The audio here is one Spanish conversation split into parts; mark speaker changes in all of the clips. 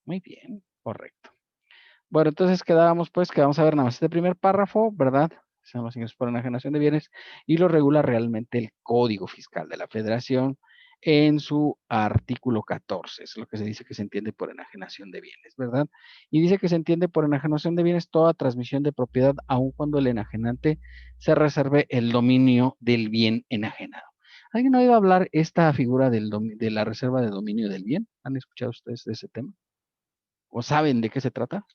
Speaker 1: Muy bien, correcto. Bueno, entonces quedábamos pues que vamos a ver nada más este primer párrafo, ¿verdad? Son los ingresos por enajenación de bienes y lo regula realmente el Código Fiscal de la Federación en su artículo 14. Es lo que se dice que se entiende por enajenación de bienes, ¿verdad? Y dice que se entiende por enajenación de bienes toda transmisión de propiedad, aun cuando el enajenante se reserve el dominio del bien enajenado. ¿Alguien ha oído hablar esta figura de la reserva de dominio del bien? ¿Han escuchado ustedes de ese tema? ¿O saben de qué se trata?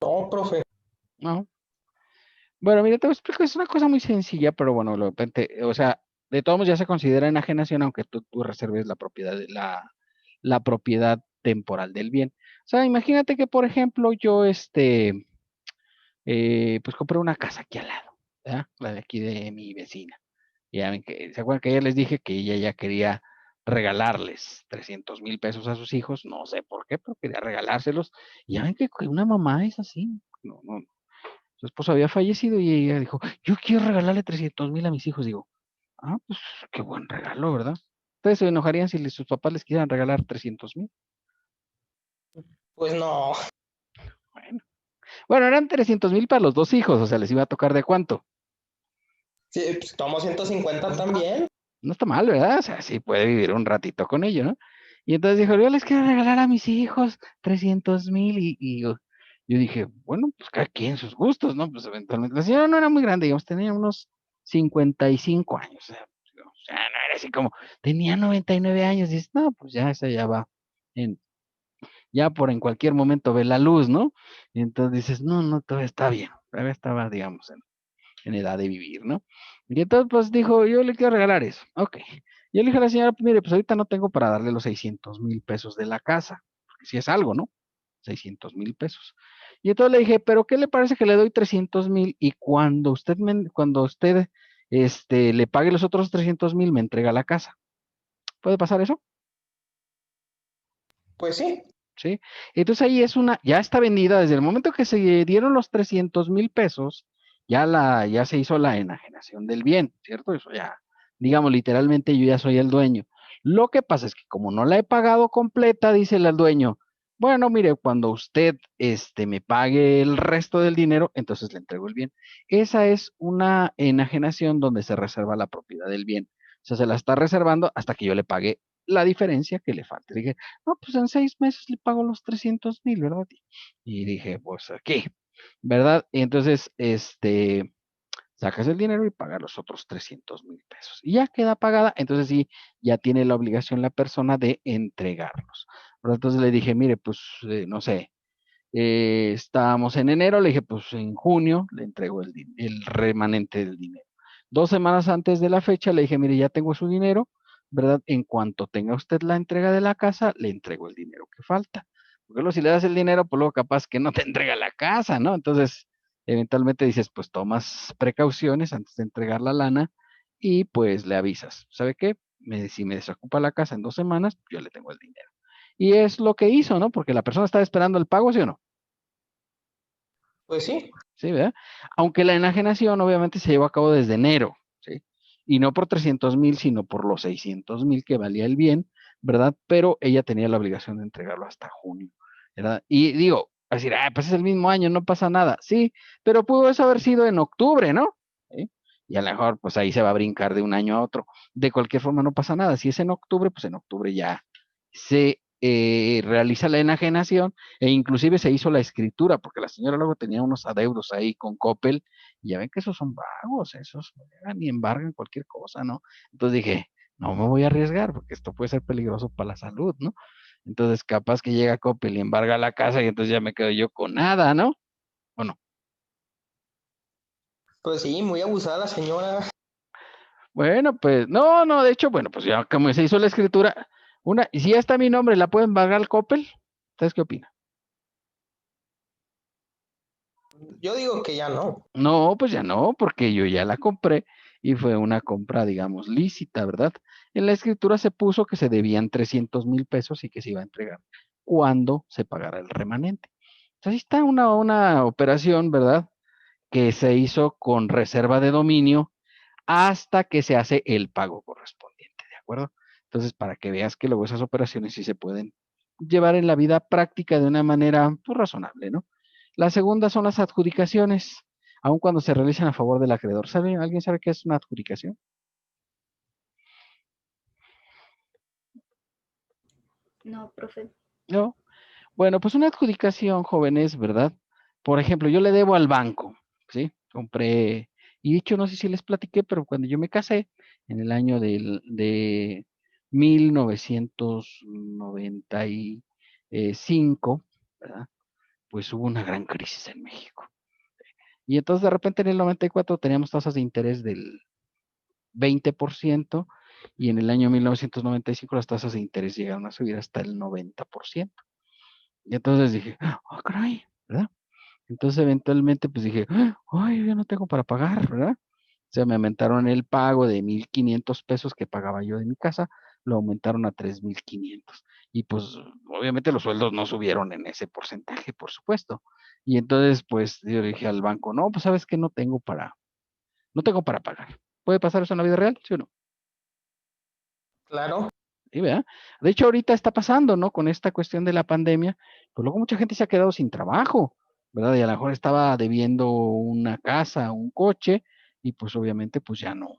Speaker 2: No, profe.
Speaker 1: No. Bueno, mira, te voy a explicar, es una cosa muy sencilla, pero bueno, de repente, o sea, de todos modos ya se considera enajenación, aunque tú reserves la propiedad la propiedad temporal del bien. O sea, imagínate que, por ejemplo, yo, pues compré una casa aquí al lado, ¿verdad? La de aquí de mi vecina. Y ya ven que, ¿se acuerdan que ayer les dije que ella ya quería regalarles 300,000 pesos a sus hijos? No sé por qué, pero quería regalárselos. Y ya ven que una mamá es así. No, no, su esposo había fallecido y ella dijo, yo quiero regalarle 300,000 a mis hijos. Digo, ah, pues qué buen regalo, ¿verdad? ¿Ustedes se enojarían si sus papás les quisieran regalar 300,000?
Speaker 2: Pues no.
Speaker 1: Bueno, bueno, eran 300,000 para los dos hijos, o sea, les iba a tocar de cuánto.
Speaker 2: Sí, pues tomo 150 también.
Speaker 1: No está mal, ¿verdad? O sea, sí puede vivir un ratito con ello, ¿no? Y entonces dijo, yo les quiero regalar a mis hijos 300,000 y yo dije, bueno, pues cada quien sus gustos, ¿no? Pues eventualmente, la señora no era muy grande, digamos, tenía unos 55 años, o sea, no era así como, tenía 99 años, y dices, no, pues ya esa ya va, en, ya por en cualquier momento ve la luz, ¿no? Y entonces dices, no, no, todavía está bien, todavía estaba, digamos, en edad de vivir, ¿no? Y entonces, pues dijo, yo le quiero regalar eso. Ok. Yo le dije a la señora, pues mire, pues ahorita no tengo para darle los 600,000 pesos de la casa, porque si es algo, ¿no? 600,000 pesos. Y entonces le dije, pero ¿qué le parece que le doy 300,000 y cuando usted, le pague los otros 300,000, me entrega la casa? ¿Puede pasar eso?
Speaker 2: Pues sí.
Speaker 1: ¿Sí? Entonces ahí ya está vendida desde el momento que se dieron los 300,000 pesos, ya se hizo la enajenación del bien, ¿cierto? Eso ya, digamos, literalmente yo ya soy el dueño. Lo que pasa es que como no la he pagado completa, dice el dueño, bueno, mire, cuando usted, me pague el resto del dinero, entonces le entrego el bien. Esa es una enajenación donde se reserva la propiedad del bien. O sea, se la está reservando hasta que yo le pague la diferencia que le falte. Le dije, no, pues en 6 meses le pago los 300,000, ¿verdad? Y dije, pues aquí, ¿verdad? Y entonces, sacas el dinero y pagas los otros 300,000 pesos. Y ya queda pagada, entonces sí, ya tiene la obligación la persona de entregarlos. ¿Verdad? Entonces le dije, mire, pues, no sé, estábamos en enero, le dije, pues en junio le entrego el remanente del dinero. 2 semanas antes de la fecha le dije, mire, ya tengo su dinero, ¿verdad? En cuanto tenga usted la entrega de la casa, le entrego el dinero que falta. Porque luego si le das el dinero, pues luego capaz que no te entrega la casa, ¿no? Entonces, eventualmente dices, pues tomas precauciones antes de entregar la lana y pues le avisas, ¿sabe qué? Si me desocupa la casa en 2 semanas, yo le tengo el dinero. Y es lo que hizo, ¿no? Porque la persona estaba esperando el pago, ¿sí o no?
Speaker 2: Pues sí.
Speaker 1: Sí, ¿verdad? Aunque la enajenación obviamente se llevó a cabo desde enero, ¿sí? Y no por 300,000, sino por los 600,000 que valía el bien, ¿verdad? Pero ella tenía la obligación de entregarlo hasta junio, ¿verdad? Y digo, decir, ah, pues es el mismo año, no pasa nada. Sí, pero pudo eso haber sido en octubre, ¿no? ¿Sí? Y a lo mejor, pues ahí se va a brincar de un año a otro. De cualquier forma, no pasa nada. Si es en octubre, pues en octubre ya se realiza la enajenación e inclusive se hizo la escritura, porque la señora luego tenía unos adeudos ahí con Coppel, y ya ven que esos son vagos, esos no llegan ni embargan cualquier cosa, ¿no? Entonces dije, no me voy a arriesgar, porque esto puede ser peligroso para la salud, ¿no? Entonces capaz que llega Coppel y embarga la casa y entonces ya me quedo yo con nada, ¿no? ¿O no?
Speaker 2: Pues sí, muy abusada la señora.
Speaker 1: Bueno, pues, no, no, de hecho, bueno, pues ya como se hizo la escritura, y si ya está mi nombre, ¿la puede embargar el Coppel? ¿Ustedes qué opinan?
Speaker 2: Yo digo que ya no.
Speaker 1: No, pues ya no, porque yo ya la compré y fue una compra, digamos, lícita, ¿verdad? En la escritura se puso que se debían 300,000 pesos y que se iba a entregar cuando se pagara el remanente. Entonces, ahí está una operación, ¿verdad? que se hizo con reserva de dominio hasta que se hace el pago correspondiente, ¿de acuerdo? Entonces, para que veas que luego esas operaciones sí se pueden llevar en la vida práctica de una manera pues, razonable, ¿no? La segunda son las adjudicaciones, aun cuando se realizan a favor del acreedor. ¿Sabe? ¿Alguien sabe qué es una adjudicación?
Speaker 3: No, profe.
Speaker 1: No. Bueno, pues una adjudicación, jóvenes, ¿verdad? Por ejemplo, yo le debo al banco, ¿sí? Compré, y de hecho no sé si les platiqué, pero cuando yo me casé, en el año de 1995, ¿verdad? Pues hubo una gran crisis en México. Y entonces de repente en el 94 teníamos tasas de interés del 20% y en el año 1995 las tasas de interés llegaron a subir hasta el 90%. Y entonces dije, oh, caray, ¿verdad? Entonces eventualmente pues dije, ay, yo no tengo para pagar, ¿verdad? O sea, me aumentaron el pago de 1,500 pesos que pagaba yo de mi casa, lo aumentaron a 3,500. Y pues obviamente los sueldos no subieron en ese porcentaje, por supuesto. Y entonces pues yo dije al banco, no, pues sabes que no tengo para pagar. ¿Puede pasar eso en la vida real? ¿Sí o no?
Speaker 2: Claro.
Speaker 1: Sí, ¿verdad? De hecho, ahorita está pasando, ¿no? Con esta cuestión de la pandemia, pues luego mucha gente se ha quedado sin trabajo, ¿verdad? Y a lo mejor estaba debiendo una casa, un coche, y pues obviamente pues ya no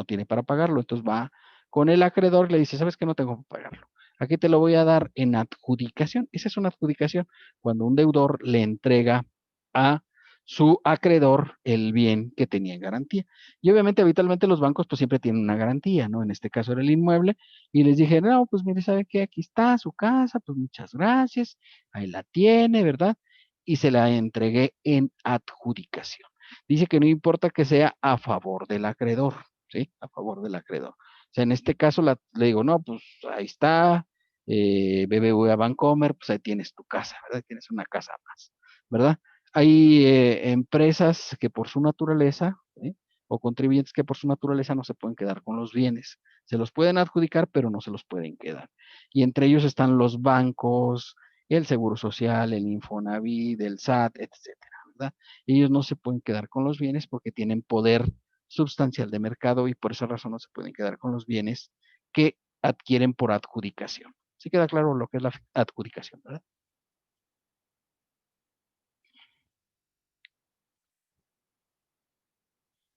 Speaker 1: tiene para pagarlo. Entonces va con el acreedor y le dice, ¿sabes qué? No tengo para pagarlo. Aquí te lo voy a dar en adjudicación. Esa es una adjudicación cuando un deudor le entrega a su acreedor el bien que tenía en garantía. Y obviamente habitualmente los bancos pues siempre tienen una garantía, ¿no? En este caso era el inmueble y les dije, no, pues mire, ¿sabe qué? Aquí está su casa, pues muchas gracias, ahí la tiene, ¿verdad? Y se la entregué en adjudicación. Dice que no importa que sea a favor del acreedor, ¿sí? A favor del acreedor. O sea, en este caso le digo, no, pues ahí está, BBVA Bancomer, pues ahí tienes tu casa, ¿verdad? Tienes una casa más, ¿verdad? Hay empresas que por su naturaleza, ¿sí? O contribuyentes que por su naturaleza no se pueden quedar con los bienes. Se los pueden adjudicar, pero no se los pueden quedar. Y entre ellos están los bancos, el Seguro Social, el Infonavit, el SAT, etcétera, ¿verdad? Ellos no se pueden quedar con los bienes porque tienen poder sustancial de mercado y por esa razón no se pueden quedar con los bienes que adquieren por adjudicación. ¿Sí queda claro lo que es la adjudicación, verdad?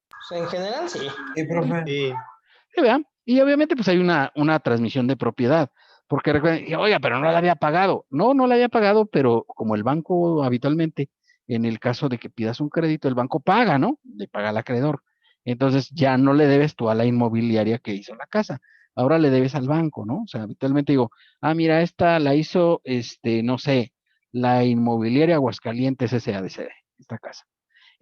Speaker 2: Pues, en general, sí.
Speaker 4: Sí, profe.
Speaker 5: Sí,
Speaker 1: Sí, vean. Y obviamente pues hay una transmisión de propiedad, porque recuerden, oiga, pero no la había pagado. No, no la había pagado, pero como el banco habitualmente, en el caso de que pidas un crédito, el banco paga, ¿no? Le paga al acreedor. Entonces ya no le debes tú a la inmobiliaria que hizo la casa. Ahora le debes al banco, ¿no? O sea, habitualmente digo, ah, mira, esta la hizo, no sé, la inmobiliaria Aguascalientes SADCB, esta casa.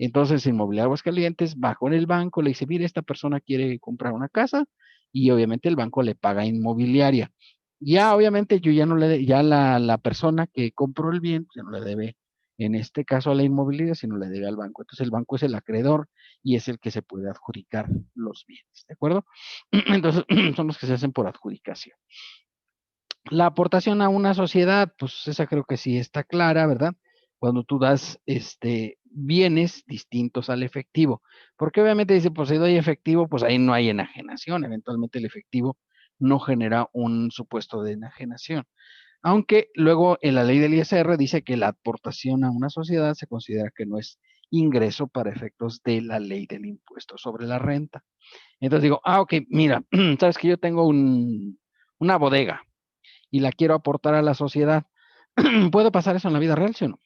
Speaker 1: Entonces, Inmobiliaria Aguascalientes va con el banco, le dice, mire, esta persona quiere comprar una casa y obviamente el banco le paga inmobiliaria. Ya, obviamente, yo ya no le, ya la persona que compró el bien, ya no le debe, en este caso a la inmobiliaria, sino le debe al banco. Entonces, el banco es el acreedor y es el que se puede adjudicar los bienes, ¿de acuerdo? Entonces, son los que se hacen por adjudicación. La aportación a una sociedad, pues esa creo que sí está clara, ¿verdad? Cuando tú das bienes distintos al efectivo. Porque obviamente dice, pues si doy efectivo, pues ahí no hay enajenación. Eventualmente el efectivo no genera un supuesto de enajenación. Aunque luego en la ley del ISR dice que la aportación a una sociedad se considera que no es ingreso para efectos de la ley del impuesto sobre la renta. Entonces digo, ok, mira, sabes que yo tengo una bodega y la quiero aportar a la sociedad. ¿Puedo pasar eso en la vida real, sí o no?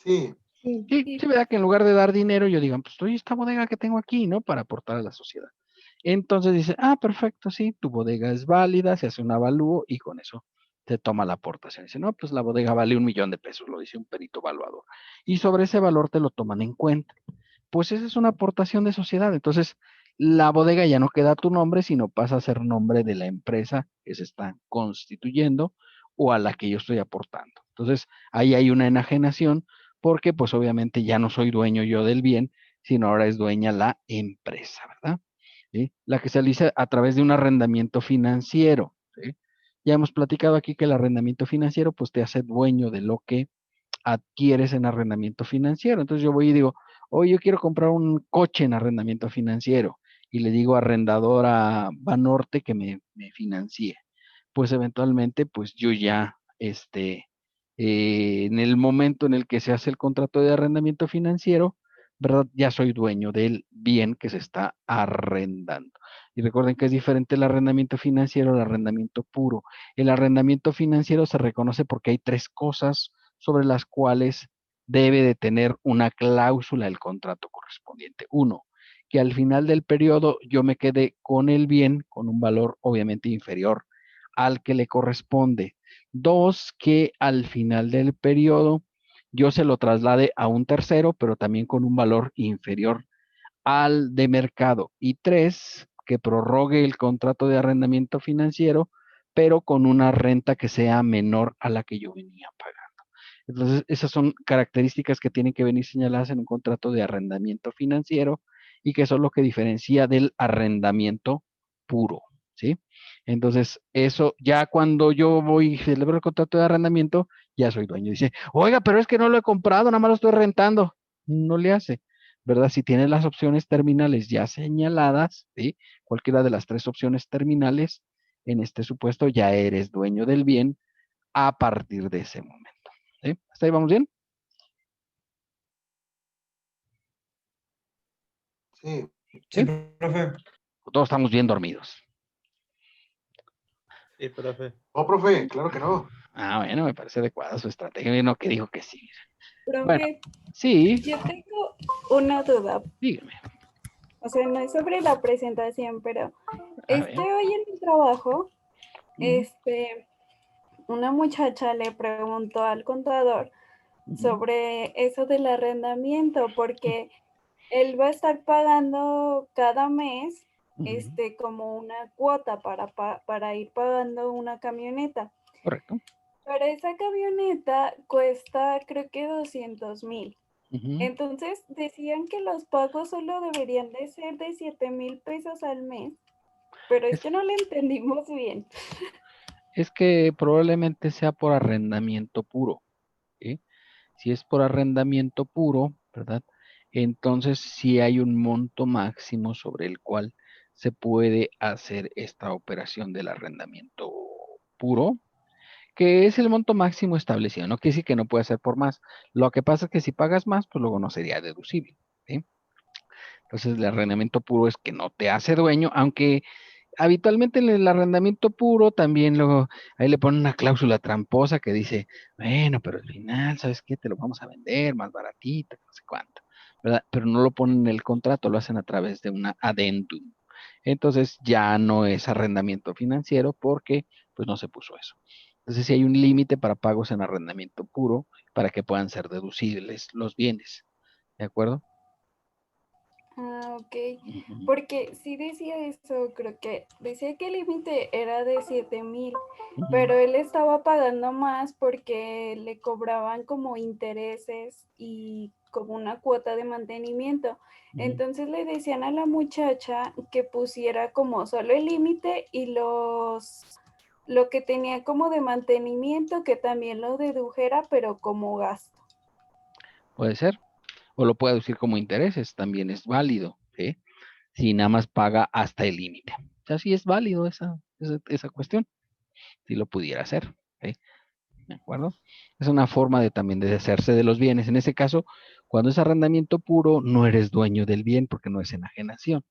Speaker 4: Sí.
Speaker 3: Sí.
Speaker 1: Sí, sí, verdad que en lugar de dar dinero, yo digo, pues oye, esta bodega que tengo aquí, ¿no? Para aportar a la sociedad. Entonces dice, ah, perfecto, sí, tu bodega es válida, se hace un avalúo y con eso se toma la aportación. Dice, no, pues la bodega vale 1,000,000 de pesos, lo dice un perito evaluador. Y sobre ese valor te lo toman en cuenta. Pues esa es una aportación de sociedad. Entonces, la bodega ya no queda a tu nombre, sino pasa a ser nombre de la empresa que se está constituyendo o a la que yo estoy aportando. Entonces, ahí hay una enajenación porque pues obviamente ya no soy dueño yo del bien, sino ahora es dueña la empresa, ¿verdad? ¿Sí? La que se realiza a través de un arrendamiento financiero, ¿sí? Ya hemos platicado aquí que el arrendamiento financiero pues te hace dueño de lo que adquieres en arrendamiento financiero. Entonces yo voy y digo, oye, yo quiero comprar un coche en arrendamiento financiero y le digo arrendador a Banorte que me financie. Pues eventualmente, pues yo ya, en el momento en el que se hace el contrato de arrendamiento financiero, ¿verdad? Ya soy dueño del bien que se está arrendando. Y recuerden que es diferente el arrendamiento financiero al arrendamiento puro. El arrendamiento financiero se reconoce porque hay tres cosas sobre las cuales debe de tener una cláusula el contrato correspondiente. Uno, que al final del periodo yo me quede con el bien con un valor obviamente inferior al que le corresponde. Dos, que al final del periodo yo se lo traslade a un tercero, pero también con un valor inferior al de mercado. Y tres, que prorrogue el contrato de arrendamiento financiero, pero con una renta que sea menor a la que yo venía pagando. Entonces, esas son características que tienen que venir señaladas en un contrato de arrendamiento financiero y que son lo que diferencia del arrendamiento puro, ¿sí? Entonces, eso ya cuando yo voy y celebro el contrato de arrendamiento, ya soy dueño. Dice, oiga, pero es que no lo he comprado, nada más lo estoy rentando. No le hace, ¿verdad? Si tienes las opciones terminales ya señaladas, ¿sí? Cualquiera de las tres opciones terminales, en este supuesto ya eres dueño del bien a partir de ese momento. ¿Sí? ¿Hasta ahí vamos bien?
Speaker 4: Sí.
Speaker 2: Sí,
Speaker 1: ¿Sí?
Speaker 2: profe.
Speaker 1: Todos estamos bien dormidos.
Speaker 5: Sí, profe.
Speaker 4: Oh, profe, claro que no.
Speaker 1: Ah, bueno, me parece adecuada su estrategia. No que dijo que sí. Bueno,
Speaker 3: Profe,
Speaker 1: sí,
Speaker 3: yo tengo una duda.
Speaker 1: dígame.
Speaker 3: O sea, no es sobre la presentación, pero
Speaker 1: A ver.
Speaker 3: hoy en el trabajo,
Speaker 1: Ujú,
Speaker 3: una muchacha le preguntó al contador
Speaker 1: ujú,
Speaker 3: sobre eso del arrendamiento, porque él va a estar pagando cada mes,
Speaker 1: ujú,
Speaker 3: como una cuota para ir pagando una camioneta.
Speaker 1: correcto.
Speaker 3: Pero esa camioneta cuesta, creo que 200,000.
Speaker 1: Ujú.
Speaker 3: Entonces decían que los pagos solo deberían de ser de 7,000 pesos al mes, pero es
Speaker 1: Es,
Speaker 3: que no le entendimos bien.
Speaker 1: es que probablemente sea por arrendamiento puro, ¿sí? Si es por arrendamiento puro, ¿verdad? Entonces sí hay un monto máximo sobre el cual se puede hacer esta operación del arrendamiento puro, que es el monto máximo establecido. No quiere decir que no puede ser por más. Lo que pasa es que si pagas más, pues luego no sería deducible, ¿sí? Entonces el arrendamiento puro es que no te hace dueño, aunque habitualmente en el arrendamiento puro también luego ahí le ponen una cláusula tramposa que dice, bueno, pero al final, ¿sabes qué? Te lo vamos a vender más baratito, no sé cuánto, ¿verdad? Pero no lo ponen en el contrato, lo hacen a través de una adendum. Entonces ya no es arrendamiento financiero porque pues no se puso eso. Entonces sí hay un límite para pagos en arrendamiento puro para que puedan ser deducibles los bienes, ¿de acuerdo?
Speaker 3: Ah, ok.
Speaker 1: Ujú,
Speaker 3: Porque sí decía eso, creo que decía que el límite era de 7,000,
Speaker 1: ujú,
Speaker 3: pero él estaba pagando más porque le cobraban como intereses y como una cuota de mantenimiento.
Speaker 1: ujú.
Speaker 3: Entonces le decían a la muchacha que pusiera como solo el límite y lo que tenía como de mantenimiento que también lo dedujera, pero como gasto.
Speaker 1: Puede ser. O lo puede deducir como intereses, también es válido, ¿sí? Si nada más paga hasta el límite. O sea, sí es válido esa cuestión, si lo pudiera hacer, ¿sí? ¿De acuerdo? Es una forma de también de deshacerse de los bienes. En ese caso, cuando es arrendamiento puro, no eres dueño del bien porque no es enajenación.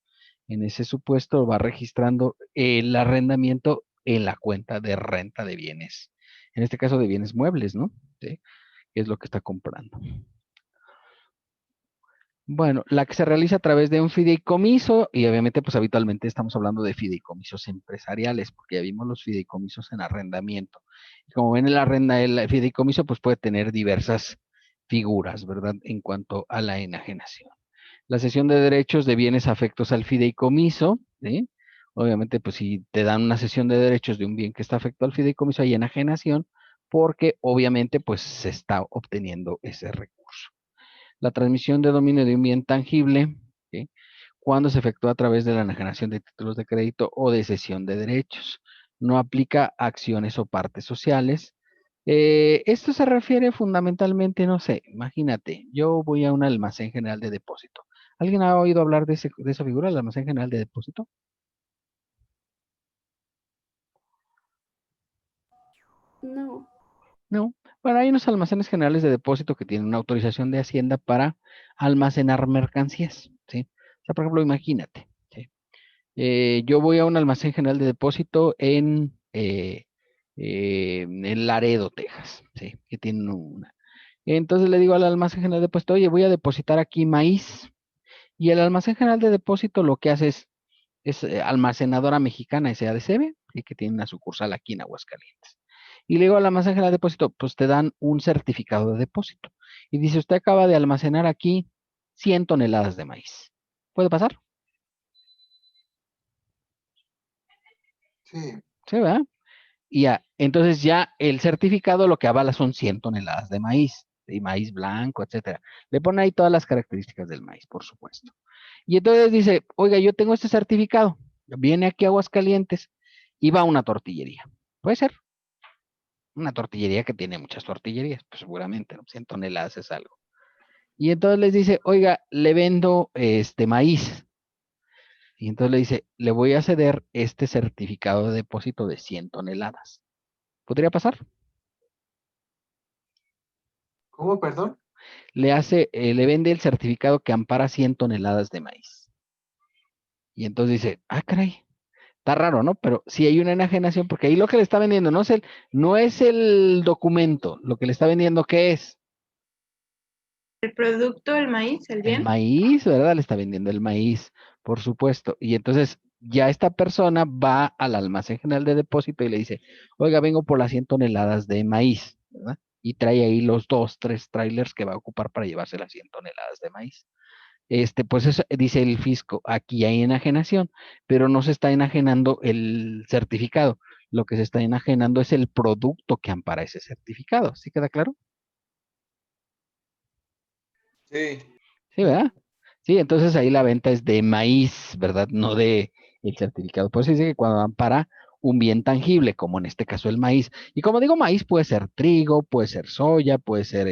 Speaker 1: En ese supuesto va registrando el arrendamiento en la cuenta de renta de bienes. En este caso de bienes muebles, ¿no? ¿Sí? Que es lo que está comprando. Bueno, la que se realiza a través de un fideicomiso y obviamente pues habitualmente estamos hablando de fideicomisos empresariales porque ya vimos los fideicomisos en arrendamiento. Y como ven el fideicomiso pues puede tener diversas figuras, ¿verdad? En cuanto a la enajenación. La cesión de derechos de bienes afectos al fideicomiso, ¿sí? Obviamente pues si te dan una cesión de derechos de un bien que está afecto al fideicomiso hay enajenación porque obviamente pues se está obteniendo ese recurso. La transmisión de dominio de un bien tangible, ¿sí? Cuando se efectúa a través de la enajenación de títulos de crédito o de cesión de derechos. No aplica a acciones o partes sociales, Esto se refiere fundamentalmente, no sé, imagínate, yo voy a un almacén general de depósito. ¿Alguien ha oído hablar de esa figura, el almacén general de depósito?
Speaker 3: No.
Speaker 1: No. Bueno, hay unos almacenes generales de depósito que tienen una autorización de Hacienda para almacenar mercancías, ¿sí? O sea, por ejemplo, imagínate, ¿sí? Yo voy a un almacén general de depósito en Laredo, Texas, ¿sí? Que tienen una. Entonces le digo al almacén general de depósito, oye, voy a depositar aquí maíz. Y el almacén general de depósito lo que hace es almacenadora mexicana SADCB, y que tiene una sucursal aquí en Aguascalientes. Y le digo al almacén general de depósito, pues te dan un certificado de depósito. Y dice, usted acaba de almacenar aquí 100 toneladas de maíz. ¿Puede pasar?
Speaker 4: Sí,
Speaker 1: Sí, ¿verdad? Y ya, entonces ya el certificado lo que avala son 100 toneladas de maíz, y maíz blanco, etcétera. Le pone ahí todas las características del maíz, por supuesto. Y entonces dice, oiga, yo tengo este certificado, viene aquí a Aguascalientes y va a una tortillería. Puede ser una tortillería que tiene muchas tortillerías, pues seguramente, ¿no? 100 toneladas es algo. Y entonces les dice, oiga, le vendo este maíz. Y entonces le dice, le voy a ceder este certificado de depósito de 100 toneladas. ¿Podría pasar?
Speaker 4: ¿cómo, perdón?
Speaker 1: Le vende el certificado que ampara 100 toneladas de maíz. Y entonces dice, ah, caray, está raro, ¿no? Pero sí hay una enajenación, porque ahí lo que le está vendiendo no es el documento, lo que le está vendiendo, ¿qué es?
Speaker 5: El producto, el maíz, el
Speaker 1: El
Speaker 5: bien.
Speaker 1: maíz, ¿verdad? Le está vendiendo el maíz, por supuesto. Y entonces ya esta persona va al almacén general de depósito y le dice, oiga, vengo por las 100 toneladas de maíz, ¿verdad? Y trae ahí los 2, 3 trailers que va a ocupar para llevarse las 100 toneladas de maíz. Pues eso, dice el fisco, aquí hay enajenación, pero no se está enajenando el certificado. Lo que se está enajenando es el producto que ampara ese certificado. ¿Sí queda claro?
Speaker 2: Sí.
Speaker 1: Sí, ¿verdad? Sí, entonces ahí la venta es de maíz, ¿verdad? No de el certificado. Por eso dice que cuando ampara un bien tangible, como en este caso el maíz. Y como digo, maíz puede ser trigo, puede ser soya, puede ser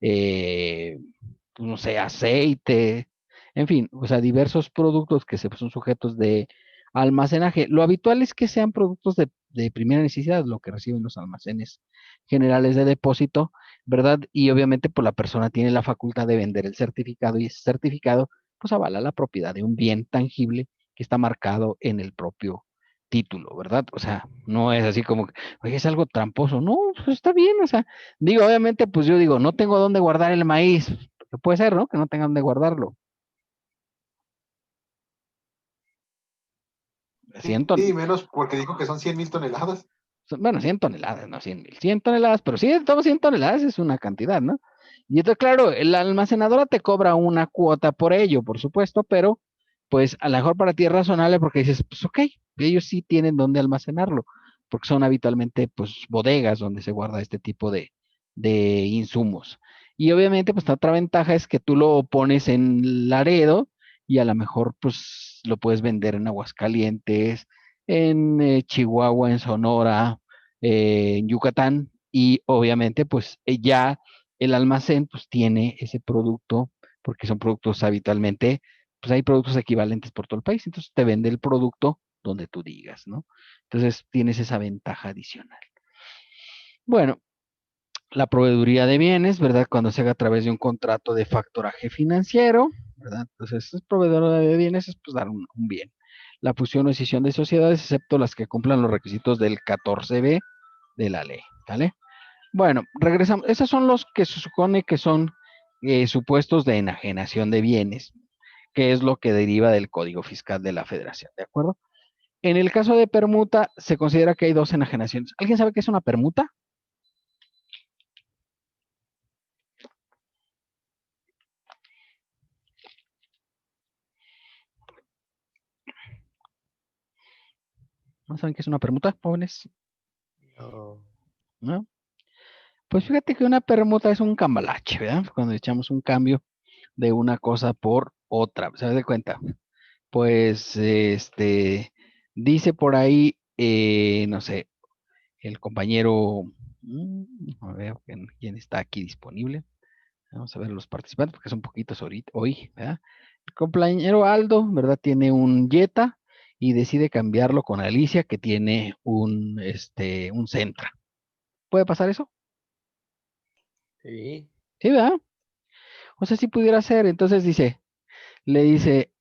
Speaker 1: eh, pues, no sé, aceite, en fin, o sea, diversos productos que son sujetos de almacenaje. Lo habitual es que sean productos de primera necesidad, lo que reciben los almacenes generales de depósito, ¿verdad? Y obviamente, pues la persona tiene la facultad de vender el certificado y ese certificado, pues avala la propiedad de un bien tangible que está marcado en el propio título, ¿verdad? O sea, no es así como, oye, es algo tramposo, no, pues está bien, o sea, digo, obviamente, pues yo digo, no tengo dónde guardar el maíz, que puede ser, ¿no? Que no tengan dónde guardarlo.
Speaker 4: Sí,
Speaker 1: 100
Speaker 4: menos porque dijo que son 100,000 toneladas.
Speaker 1: bueno, 100 toneladas, no 100,000, 100 toneladas, pero sí, todos 100 toneladas es una cantidad, ¿no? Y entonces, claro, la almacenadora te cobra una cuota por ello, por supuesto, pero pues a lo mejor para ti es razonable porque dices, pues ok, ellos sí tienen dónde almacenarlo, porque son habitualmente pues bodegas donde se guarda este tipo de insumos. Y obviamente, pues la otra ventaja es que tú lo pones en Laredo y a lo mejor pues lo puedes vender en Aguascalientes, en Chihuahua, en Sonora, en Yucatán, y obviamente pues ya el almacén pues tiene ese producto, porque son productos habitualmente, pues hay productos equivalentes por todo el país, entonces te vende el producto donde tú digas, ¿no? Entonces tienes esa ventaja adicional. Bueno, la proveeduría de bienes, ¿verdad? Cuando se haga a través de un contrato de factoraje financiero, ¿verdad? Entonces, es proveedor de bienes, es pues dar un bien. La fusión o escisión de sociedades, excepto las que cumplan los requisitos del 14b de la ley, ¿vale? Bueno, regresamos. Esos son los que se supone que son supuestos de enajenación de bienes, que es lo que deriva del Código Fiscal de la Federación, ¿de acuerdo? En el caso de permuta, se considera que hay dos enajenaciones. ¿Alguien sabe qué es una permuta? ¿No saben qué es una permuta, jóvenes?
Speaker 2: No.
Speaker 1: ¿No? Pues fíjate que una permuta es un cambalache, ¿verdad? Cuando echamos un cambio de una cosa por otra, ¿se de cuenta? Pues, dice por ahí, no sé, el compañero A ver quién está aquí disponible. Vamos a ver los participantes, porque son poquitos ahorita, hoy, ¿verdad? El compañero Aldo, ¿verdad? Tiene un Jetta y decide cambiarlo con Alicia, que tiene un Sentra. ¿Puede pasar eso?
Speaker 2: Sí.
Speaker 1: Sí, ¿verdad? O sea, sí pudiera ser. Entonces le dice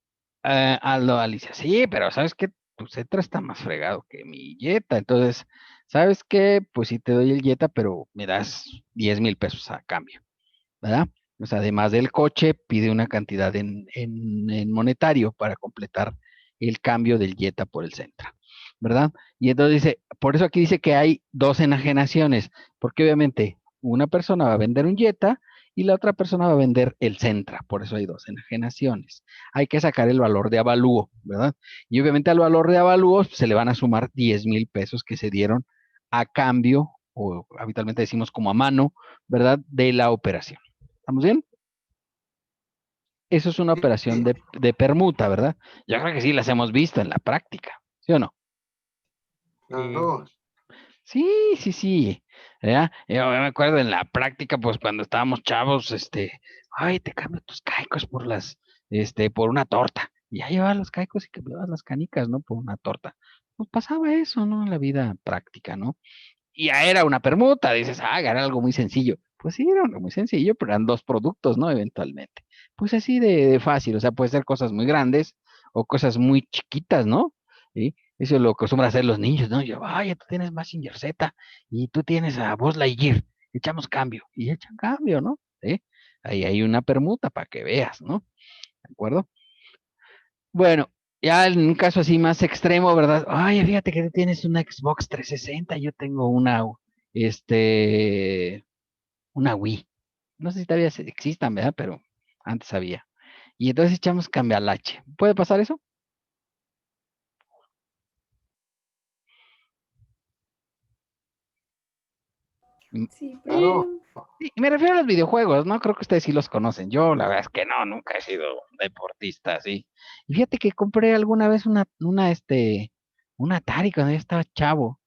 Speaker 1: Aldo a Alicia, sí, pero ¿sabes qué? Tu Sentra está más fregado que mi Jetta. Entonces, ¿sabes qué? Pues sí te doy el Jetta, pero me das 10,000 pesos a cambio, ¿verdad? O sea, además del coche, pide una cantidad en monetario para completar el cambio del Jetta por el Sentra, ¿verdad? Y entonces dice, por eso aquí dice que hay dos enajenaciones, porque obviamente una persona va a vender un Jetta y la otra persona va a vender el Sentra, por eso hay dos enajenaciones. Hay que sacar el valor de avalúo, ¿verdad? Y obviamente al valor de avalúo se le van a sumar 10,000 pesos que se dieron a cambio, o habitualmente decimos como a mano, ¿verdad? De la operación. ¿Estamos bien? Eso es una operación de permuta, ¿verdad? Yo creo que sí las hemos visto en la práctica, ¿sí o no?
Speaker 4: Claro.
Speaker 1: Sí, sí, sí. ¿Verdad? Yo me acuerdo en la práctica, pues cuando estábamos chavos, ay, te cambio tus caicos por una torta. Y ya llevabas los caicos y cambiabas las canicas, ¿no? Por una torta. Pues pasaba eso, ¿no? En la vida práctica, ¿no? Y ya era una permuta, dices, era algo muy sencillo. Pues sí, era algo muy sencillo, pero eran dos productos, ¿no? Eventualmente. Pues así de fácil, o sea, puede ser cosas muy grandes o cosas muy chiquitas, ¿no? ¿Sí? Eso es lo que acostumbran hacer los niños, ¿no? Yo, vaya, tú tienes Mazinger Z y tú tienes a Buzz Lightyear, echamos cambio, y echan cambio, ¿no? ¿Sí? Ahí hay una permuta para que veas, ¿no? ¿De acuerdo? Bueno, ya en un caso así más extremo, ¿verdad? Ay, fíjate que tú tienes una Xbox 360, yo tengo este, una Wii. No sé si todavía existan, ¿verdad? Pero antes había. Y entonces echamos cambialache. ¿Puede pasar eso? Mm,
Speaker 3: Sí,
Speaker 4: Claro.
Speaker 3: profe.
Speaker 1: sí, me refiero a los videojuegos, ¿no? Creo que ustedes sí los conocen. Yo, la verdad es que no, nunca he sido deportista, sí. Y fíjate que compré alguna vez una Atari cuando yo estaba chavo.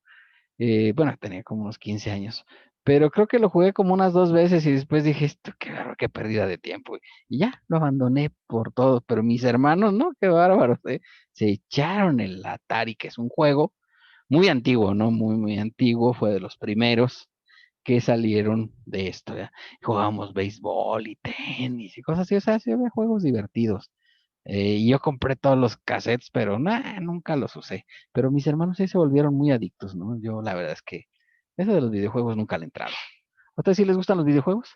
Speaker 1: Bueno, tenía como unos 15 años, pero creo que lo jugué como unas 2 veces y después dije, esto qué bárbaro, qué pérdida de tiempo. Y ya, lo abandoné por todo, pero mis hermanos, ¿no? Qué bárbaros, ¿eh? Se echaron el Atari, que es un juego muy antiguo, ¿no? Muy, muy antiguo, fue de los primeros que salieron de esto, ¿ya? Jugábamos béisbol y tenis y cosas así, o sea, sí había juegos divertidos. Y yo compré todos los cassettes, pero nunca los usé. Pero mis hermanos sí se volvieron muy adictos, ¿no? Yo la verdad es que eso de los videojuegos nunca le he entrado. ¿A ustedes sí les gustan los videojuegos?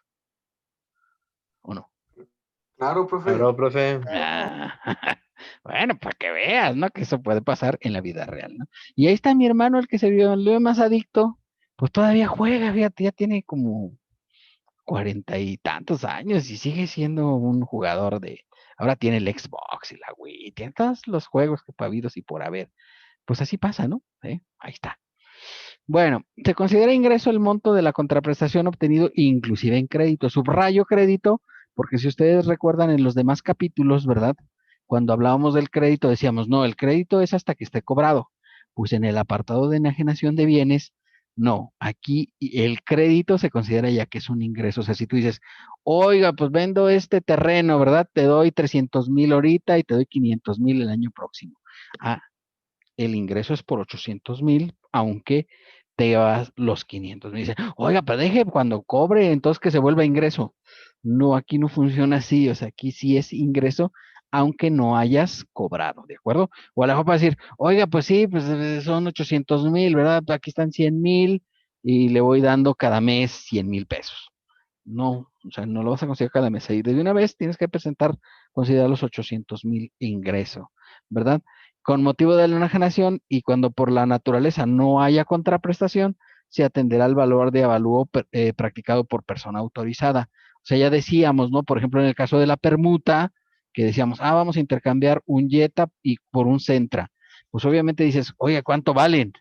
Speaker 1: ¿O no?
Speaker 4: Claro, profe.
Speaker 2: Claro, profe.
Speaker 1: Ah, bueno, para que veas, ¿no? Que eso puede pasar en la vida real, ¿no? Y ahí está mi hermano, el que se vio más adicto, pues todavía juega, fíjate, ya tiene como 40 y tantos años y sigue siendo un jugador ahora tiene el Xbox y la Wii, tiene todos los juegos que habidos y por haber. Pues así pasa, ¿no? Ahí está. Bueno, se considera ingreso el monto de la contraprestación obtenido inclusive en crédito. Subrayo crédito, porque si ustedes recuerdan en los demás capítulos, ¿verdad? Cuando hablábamos del crédito decíamos, no, el crédito es hasta que esté cobrado. Pues en el apartado de enajenación de bienes, no, aquí el crédito se considera ya que es un ingreso. O sea, si tú dices, oiga, pues vendo este terreno, ¿verdad? Te doy 300,000 ahorita y te doy 500,000 el año próximo. Ah, el ingreso es por 800,000, aunque te llevas los 500. Me dice, oiga, pero deje cuando cobre, entonces que se vuelva ingreso. No, aquí no funciona así, o sea, aquí sí es ingreso, aunque no hayas cobrado, ¿de acuerdo? O a lo mejor para decir, oiga, pues sí, pues son 800,000, ¿verdad? Aquí están 100,000 y le voy dando cada mes 100,000 pesos. No, o sea, no lo vas a conseguir cada mes. Ahí de una vez tienes que considerar los 800,000 ingreso, ¿verdad? Con motivo de la enajenación y cuando por la naturaleza no haya contraprestación, se atenderá al valor de avalúo practicado por persona autorizada. O sea, ya decíamos, ¿no? Por ejemplo, en el caso de la permuta, que decíamos, vamos a intercambiar un Jetta y por un Sentra. Pues obviamente dices, oye, ¿cuánto valen?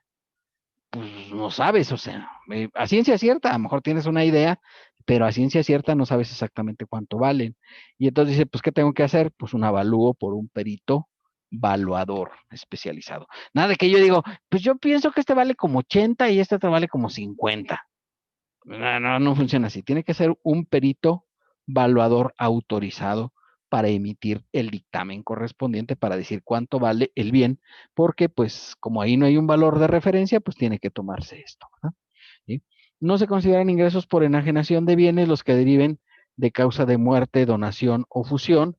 Speaker 1: Pues no sabes, o sea, a ciencia cierta, a lo mejor tienes una idea, pero a ciencia cierta no sabes exactamente cuánto valen. Y entonces dice, pues, ¿qué tengo que hacer? Pues un avalúo por un perito valuador especializado. Nada de que yo digo, pues yo pienso que este vale como 80 y este otro vale como 50. No funciona así. Tiene que ser un perito valuador autorizado para emitir el dictamen correspondiente para decir cuánto vale el bien, porque pues como ahí no hay un valor de referencia, pues tiene que tomarse esto, ¿verdad? ¿Sí? No se consideran ingresos por enajenación de bienes los que deriven de causa de muerte, donación o fusión,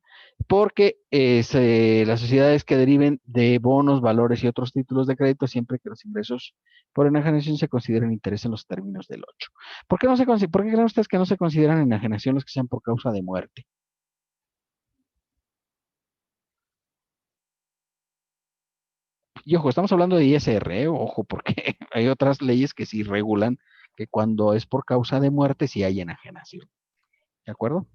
Speaker 1: porque las sociedades que deriven de bonos, valores y otros títulos de crédito, siempre que los ingresos por enajenación se consideren interés en los términos del 8. ¿Por qué creen ustedes que no se consideran enajenación los que sean por causa de muerte? Y ojo, estamos hablando de ISR, ojo, porque hay otras leyes que sí regulan que cuando es por causa de muerte sí hay enajenación. ¿De acuerdo?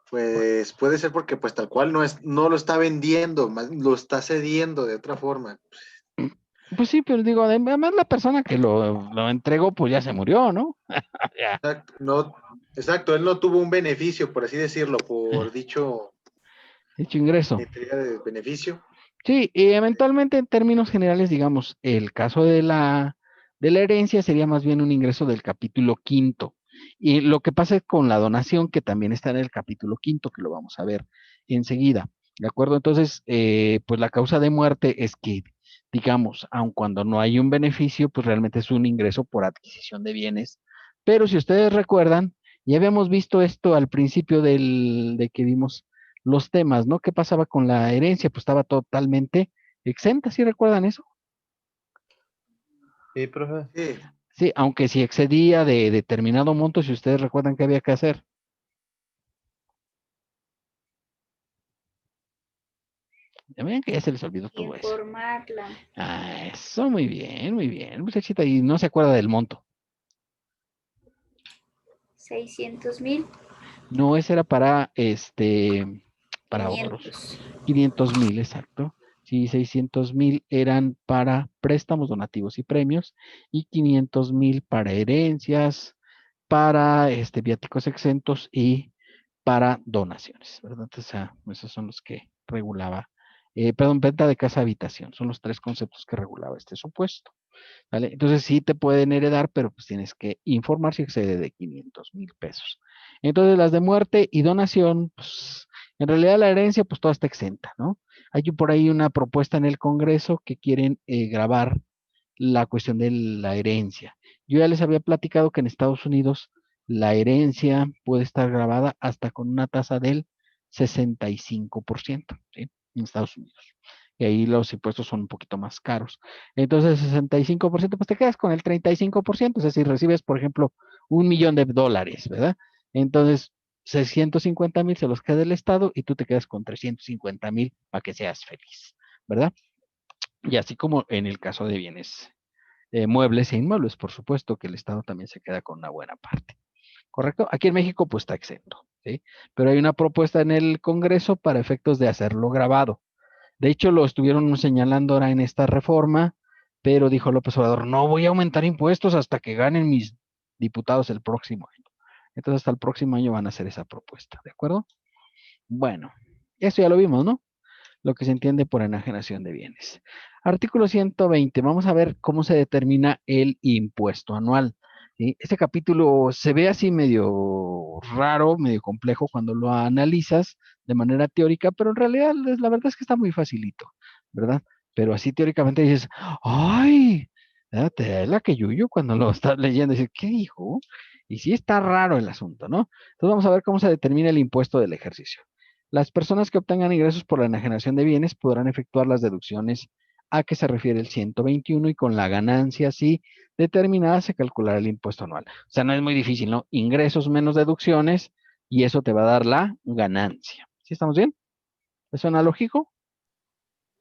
Speaker 4: Pues puede ser porque pues tal cual no lo está vendiendo, lo está cediendo de otra forma.
Speaker 1: Pues sí, pero digo, además la persona que lo entregó, pues ya se murió, ¿no? Ya.
Speaker 4: Exacto, él no tuvo un beneficio, por así decirlo, por dicho
Speaker 1: Dicho ingreso.
Speaker 4: entrega de beneficio.
Speaker 1: Sí, y eventualmente en términos generales, digamos, el caso de la herencia sería más bien un ingreso del capítulo quinto. Y lo que pasa es con la donación, que también está en el capítulo quinto, que lo vamos a ver enseguida. ¿De acuerdo? Entonces, pues la causa de muerte es que, digamos, aun cuando no hay un beneficio, pues realmente es un ingreso por adquisición de bienes. Pero si ustedes recuerdan, ya habíamos visto esto al principio de que vimos los temas, ¿no? ¿Qué pasaba con la herencia? Pues estaba totalmente exenta, ¿sí recuerdan eso?
Speaker 6: Sí, profe.
Speaker 4: Sí,
Speaker 1: Sí, aunque si excedía de determinado monto, si ustedes recuerdan qué había que hacer. Ya ven que ya se les olvidó todo eso.
Speaker 3: Informarla.
Speaker 1: Ah, eso, muy bien, muy bien. Muchachita, y no se acuerda del monto.
Speaker 3: 600,000.
Speaker 1: No, ese era para ahorros. 500,000, exacto. Sí, 600,000 eran para préstamos, donativos y premios, y 500,000 para herencias, para viáticos exentos y para donaciones, ¿verdad? O sea, esos son los que regulaba, perdón, venta de casa habitación, son los tres conceptos que regulaba este supuesto, ¿vale? Entonces sí te pueden heredar, pero pues tienes que informar si excede de 500,000 pesos. Entonces las de muerte y donación, pues en realidad la herencia, pues toda está exenta, ¿no? Hay por ahí una propuesta en el Congreso que quieren grabar la cuestión de la herencia. Yo ya les había platicado que en Estados Unidos la herencia puede estar grabada hasta con una tasa del 65%, ¿sí? En Estados Unidos. Y ahí los impuestos son un poquito más caros. Entonces, 65%, pues te quedas con el 35%. O sea, si recibes, por ejemplo, $1,000,000, ¿verdad? Entonces, 650,000 se los queda el Estado y tú te quedas con 350,000 para que seas feliz, ¿verdad? Y así como en el caso de bienes muebles e inmuebles, por supuesto que el Estado también se queda con una buena parte. ¿Correcto? Aquí en México pues está exento, ¿sí? Pero hay una propuesta en el Congreso para efectos de hacerlo grabado. De hecho, lo estuvieron señalando ahora en esta reforma, pero dijo López Obrador, no voy a aumentar impuestos hasta que ganen mis diputados el próximo año. Entonces, hasta el próximo año van a hacer esa propuesta, ¿de acuerdo? Bueno, eso ya lo vimos, ¿no? Lo que se entiende por enajenación de bienes. Artículo 120. Vamos a ver cómo se determina el impuesto anual. ¿Sí? Este capítulo se ve así medio raro, medio complejo cuando lo analizas de manera teórica, pero en realidad la verdad es que está muy facilito, ¿verdad? Pero así teóricamente dices, ¡ay! Te da la que yuyo cuando lo estás leyendo. Dices, ¿qué dijo? Y sí está raro el asunto, ¿no? Entonces vamos a ver cómo se determina el impuesto del ejercicio. Las personas que obtengan ingresos por la enajenación de bienes podrán efectuar las deducciones a que se refiere el 121 y con la ganancia así determinada se calculará el impuesto anual. O sea, no es muy difícil, ¿no? Ingresos menos deducciones y eso te va a dar la ganancia. ¿Sí estamos bien? ¿Eso suena lógico?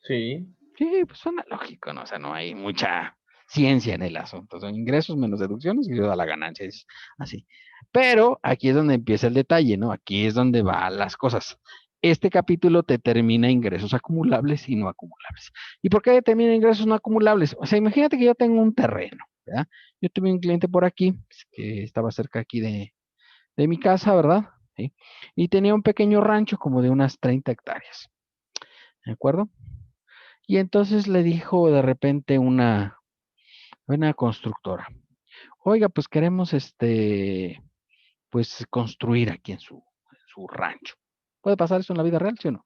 Speaker 6: Sí.
Speaker 1: Sí, pues suena lógico, ¿no? O sea, no hay mucha ciencia en el asunto. Son ingresos menos deducciones y eso da la ganancia. Es así. Pero aquí es donde empieza el detalle, ¿no? Aquí es donde van las cosas. Este capítulo determina ingresos acumulables y no acumulables. ¿Y por qué determina ingresos no acumulables? O sea, imagínate que yo tengo un terreno, ¿verdad? Yo tuve un cliente por aquí, pues, que estaba cerca aquí de mi casa, ¿verdad? ¿Sí? Y tenía un pequeño rancho como de unas 30 hectáreas. ¿De acuerdo? Y entonces le dijo de repente una constructora, oiga, pues queremos pues construir aquí en su rancho. ¿Puede pasar eso en la vida real, sí o no?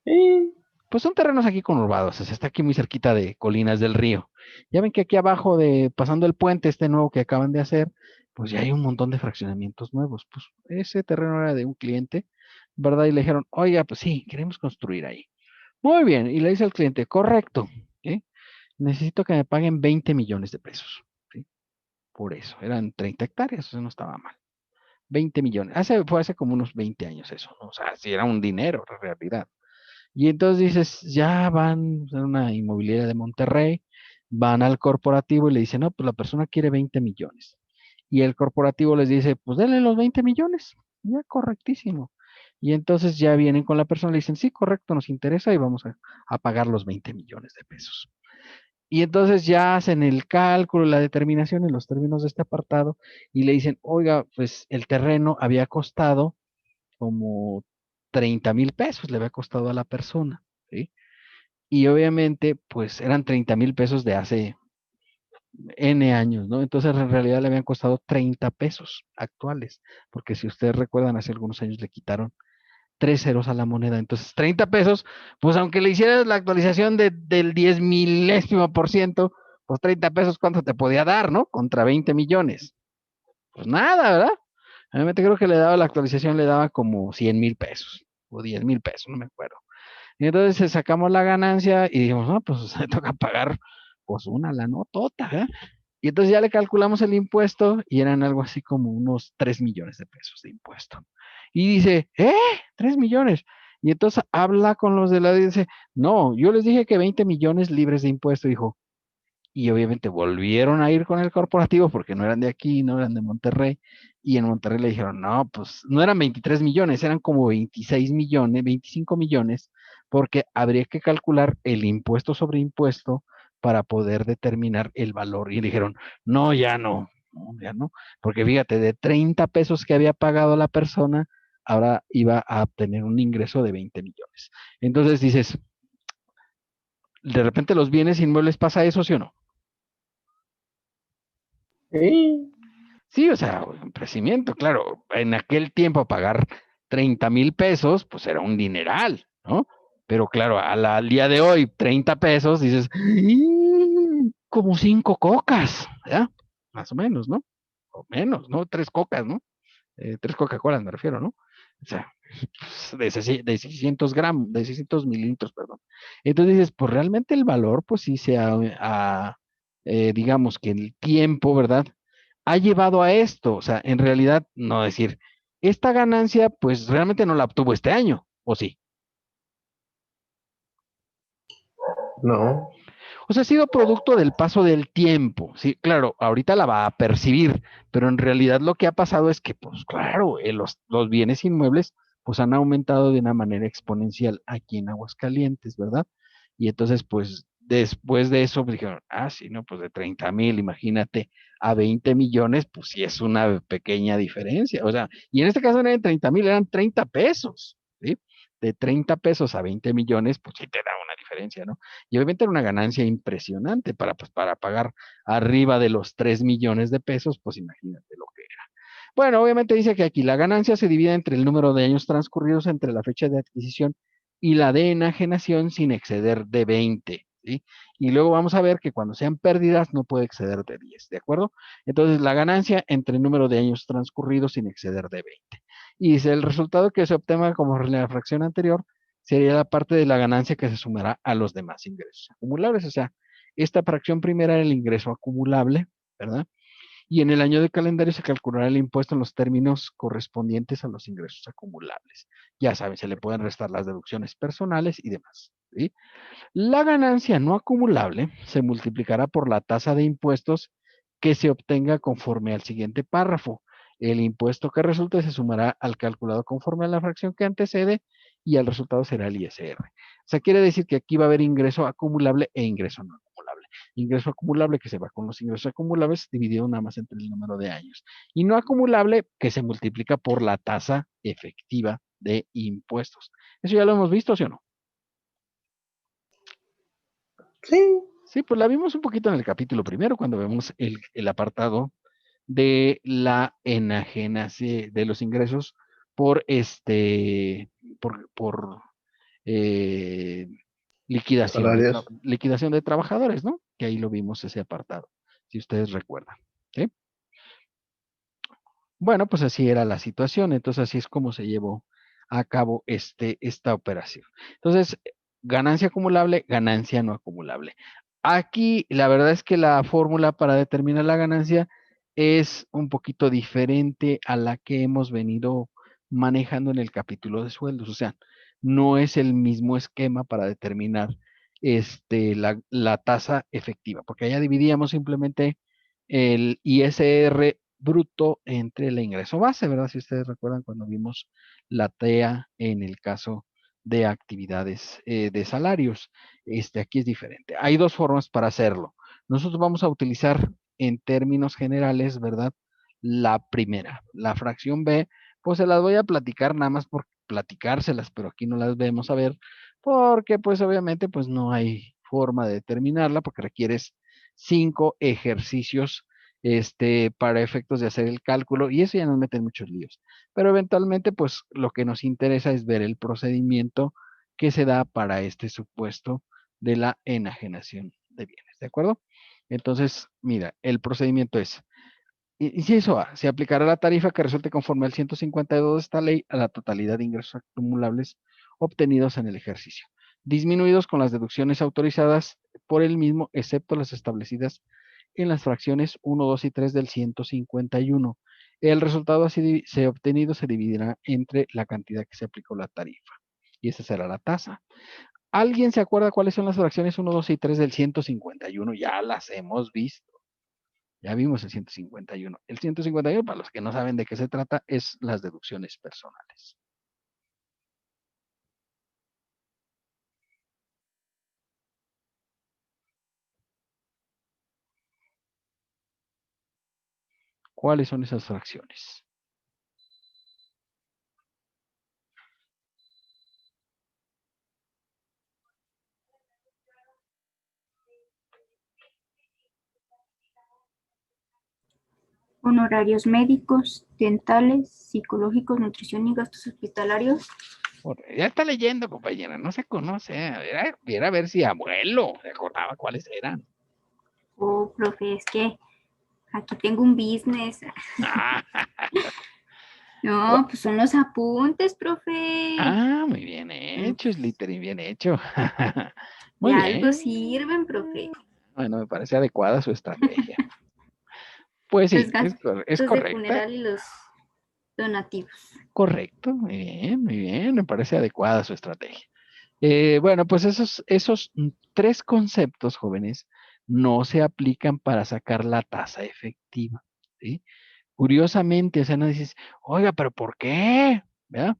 Speaker 6: Sí.
Speaker 1: Pues son terrenos aquí conurbados, o sea, está aquí muy cerquita de Colinas del Río. Ya ven que aquí abajo pasando el puente este nuevo que acaban de hacer, pues ya hay un montón de fraccionamientos nuevos. Pues ese terreno era de un cliente, ¿verdad? Y le dijeron, oiga, pues sí, queremos construir ahí. Muy bien, y le dice al cliente, correcto, ¿sí? Necesito que me paguen 20 millones de pesos, ¿sí? Por eso, eran 30 hectáreas, eso no estaba mal. 20 millones. Fue hace como unos 20 años eso, ¿no? O sea, sí era un dinero, en realidad. Y entonces dices, ya van a una inmobiliaria de Monterrey, van al corporativo y le dicen, no, pues la persona quiere 20 millones. Y el corporativo les dice, pues denle los 20 millones. Ya, correctísimo. Y entonces ya vienen con la persona y le dicen, sí, correcto, nos interesa y vamos a pagar los 20 millones de pesos. Y entonces ya hacen el cálculo, la determinación en los términos de este apartado y le dicen, oiga, pues el terreno había costado como 30,000 pesos, le había costado a la persona, ¿sí? Y obviamente, pues eran 30,000 pesos de hace N años, ¿no? Entonces en realidad le habían costado 30 pesos actuales, porque si ustedes recuerdan, hace algunos años le quitaron 3 ceros a la moneda. Entonces, 30 pesos, pues aunque le hicieras la actualización del 10,000,000%, pues 30 pesos, ¿cuánto te podía dar, no? Contra 20 millones. Pues nada, ¿verdad? Realmente creo que le daba la actualización, le daba como 100,000 pesos o 10,000 pesos, no me acuerdo. Y entonces sacamos la ganancia y dijimos, no, pues se toca pagar pues una la notota, ¿eh? Y entonces ya le calculamos el impuesto y eran algo así como unos 3 millones de pesos de impuesto. Y dice, ¿3 millones? Y entonces habla con los de la y dice, no, yo les dije que 20 millones libres de impuesto, dijo. Y obviamente volvieron a ir con el corporativo porque no eran de aquí, no eran de Monterrey. Y en Monterrey le dijeron, no, pues no eran 23 millones, eran como 26 millones, 25 millones, porque habría que calcular el impuesto sobre impuesto para poder determinar el valor. Y dijeron, no, ya no, ya no, porque fíjate, de 30 pesos que había pagado la persona, ahora iba a obtener un ingreso de 20 millones. Entonces dices, de repente los bienes inmuebles pasa eso, ¿sí o no?
Speaker 6: Sí.
Speaker 1: Sí, o sea, un crecimiento, claro, en aquel tiempo pagar 30,000 pesos, pues era un dineral, ¿no? Pero claro, al día de hoy, 30 pesos, dices, como 5 cocas, ¿ya? Más o menos, ¿no? O menos, ¿no? 3 cocas, ¿no? 3 Coca-Colas me refiero, ¿no? O sea, de 600 gramos, de 600 mililitros, perdón. Entonces dices, pues realmente el valor, pues sí digamos que el tiempo, ¿verdad? Ha llevado a esto, o sea, en realidad, no decir, esta ganancia, pues realmente no la obtuvo este año, ¿o sí?
Speaker 6: No.
Speaker 1: O sea, ha sido producto del paso del tiempo, sí, claro, ahorita la va a percibir, pero en realidad lo que ha pasado es que, pues claro, los bienes inmuebles, pues han aumentado de una manera exponencial aquí en Aguascalientes, ¿verdad? Y entonces, pues después de eso, pues, dijeron, sí, no, pues de 30,000, imagínate, a 20 millones, pues sí es una pequeña diferencia, o sea, y en este caso no eran 30,000, eran 30 pesos, ¿sí? De 30 pesos a 20 millones, pues sí te da una diferencia, ¿no? Y obviamente era una ganancia impresionante para pagar arriba de los 3 millones de pesos, pues imagínate lo que era. Bueno, obviamente dice que aquí la ganancia se divide entre el número de años transcurridos entre la fecha de adquisición y la de enajenación sin exceder de 20, ¿sí? Y luego vamos a ver que cuando sean pérdidas no puede exceder de 10, ¿de acuerdo? Entonces la ganancia entre el número de años transcurridos sin exceder de 20. Y dice, el resultado que se obtenga como la fracción anterior sería la parte de la ganancia que se sumará a los demás ingresos acumulables. O sea, esta fracción primera era el ingreso acumulable, ¿verdad? Y en el año de calendario se calculará el impuesto en los términos correspondientes a los ingresos acumulables. Ya saben, se le pueden restar las deducciones personales y demás, ¿sí? La ganancia no acumulable se multiplicará por la tasa de impuestos que se obtenga conforme al siguiente párrafo. El impuesto que resulte se sumará al calculado conforme a la fracción que antecede y el resultado será el ISR. O sea, quiere decir que aquí va a haber ingreso acumulable e ingreso no acumulable. Ingreso acumulable que se va con los ingresos acumulables dividido nada más entre el número de años. Y no acumulable que se multiplica por la tasa efectiva de impuestos. ¿Eso ya lo hemos visto, sí o no?
Speaker 6: Sí.
Speaker 1: Sí, pues la vimos un poquito en el capítulo primero, cuando vemos el apartado de la enajenación de los ingresos por por eh,
Speaker 6: Salarios.
Speaker 1: liquidación de trabajadores, ¿no? Que ahí lo vimos ese apartado, si ustedes recuerdan. ¿Sí? Bueno, pues así era la situación, entonces así es como se llevó a cabo esta operación. Entonces, ganancia acumulable, ganancia no acumulable. Aquí la verdad es que la fórmula para determinar la ganancia es un poquito diferente a la que hemos venido manejando en el capítulo de sueldos, o sea, no es el mismo esquema para determinar la tasa efectiva, porque allá dividíamos simplemente el ISR bruto entre el ingreso base, ¿verdad? Si ustedes recuerdan cuando vimos la TEA en el caso de actividades de salarios. Aquí es diferente. Hay dos formas para hacerlo. Nosotros vamos a utilizar en términos generales, ¿verdad? La primera, la fracción B, pues se las voy a platicar nada más por platicárselas, pero aquí no las vemos a ver, porque pues obviamente pues no hay forma de determinarla, porque requieres 5 ejercicios para efectos de hacer el cálculo, y eso ya nos mete en muchos líos. Pero eventualmente, pues lo que nos interesa es ver el procedimiento que se da para este supuesto de la enajenación de bienes, ¿de acuerdo? Entonces, mira, el procedimiento es, inciso A, se aplicará la tarifa que resulte conforme al 152 de esta ley a la totalidad de ingresos acumulables obtenidos en el ejercicio, disminuidos con las deducciones autorizadas por el mismo, excepto las establecidas en las fracciones 1, 2 y 3 del 151. El resultado así se obtenido se dividirá entre la cantidad que se aplicó la tarifa. Y esa será la tasa. ¿Alguien se acuerda cuáles son las fracciones 1, 2 y 3 del 151? Ya las hemos visto. Ya vimos el 151. El 151, para los que no saben de qué se trata, es las deducciones personales. ¿Cuáles son esas fracciones?
Speaker 7: Honorarios médicos, dentales, psicológicos, nutrición y gastos hospitalarios.
Speaker 1: Ya está leyendo, compañera, no se conoce. Viera a ver si abuelo se acordaba cuáles eran.
Speaker 7: Oh, profe, es que aquí tengo un business.
Speaker 1: Ah,
Speaker 7: No, pues son los apuntes, profe.
Speaker 1: muy bien hecho, Slytherin, bien hecho.
Speaker 7: De
Speaker 1: Muy
Speaker 7: algo
Speaker 1: bien.
Speaker 7: sirven, profe.
Speaker 1: Bueno, me parece adecuada su estrategia. Pues
Speaker 7: Los
Speaker 1: sí, es
Speaker 7: gastos de
Speaker 1: correcta.
Speaker 7: funeral y los donativos.
Speaker 1: Correcto, muy bien, me parece adecuada su estrategia. Bueno, pues esos tres conceptos, jóvenes, no se aplican para sacar la tasa efectiva, ¿sí? Curiosamente, o sea, no dices, oiga, pero ¿por qué? ¿Verdad?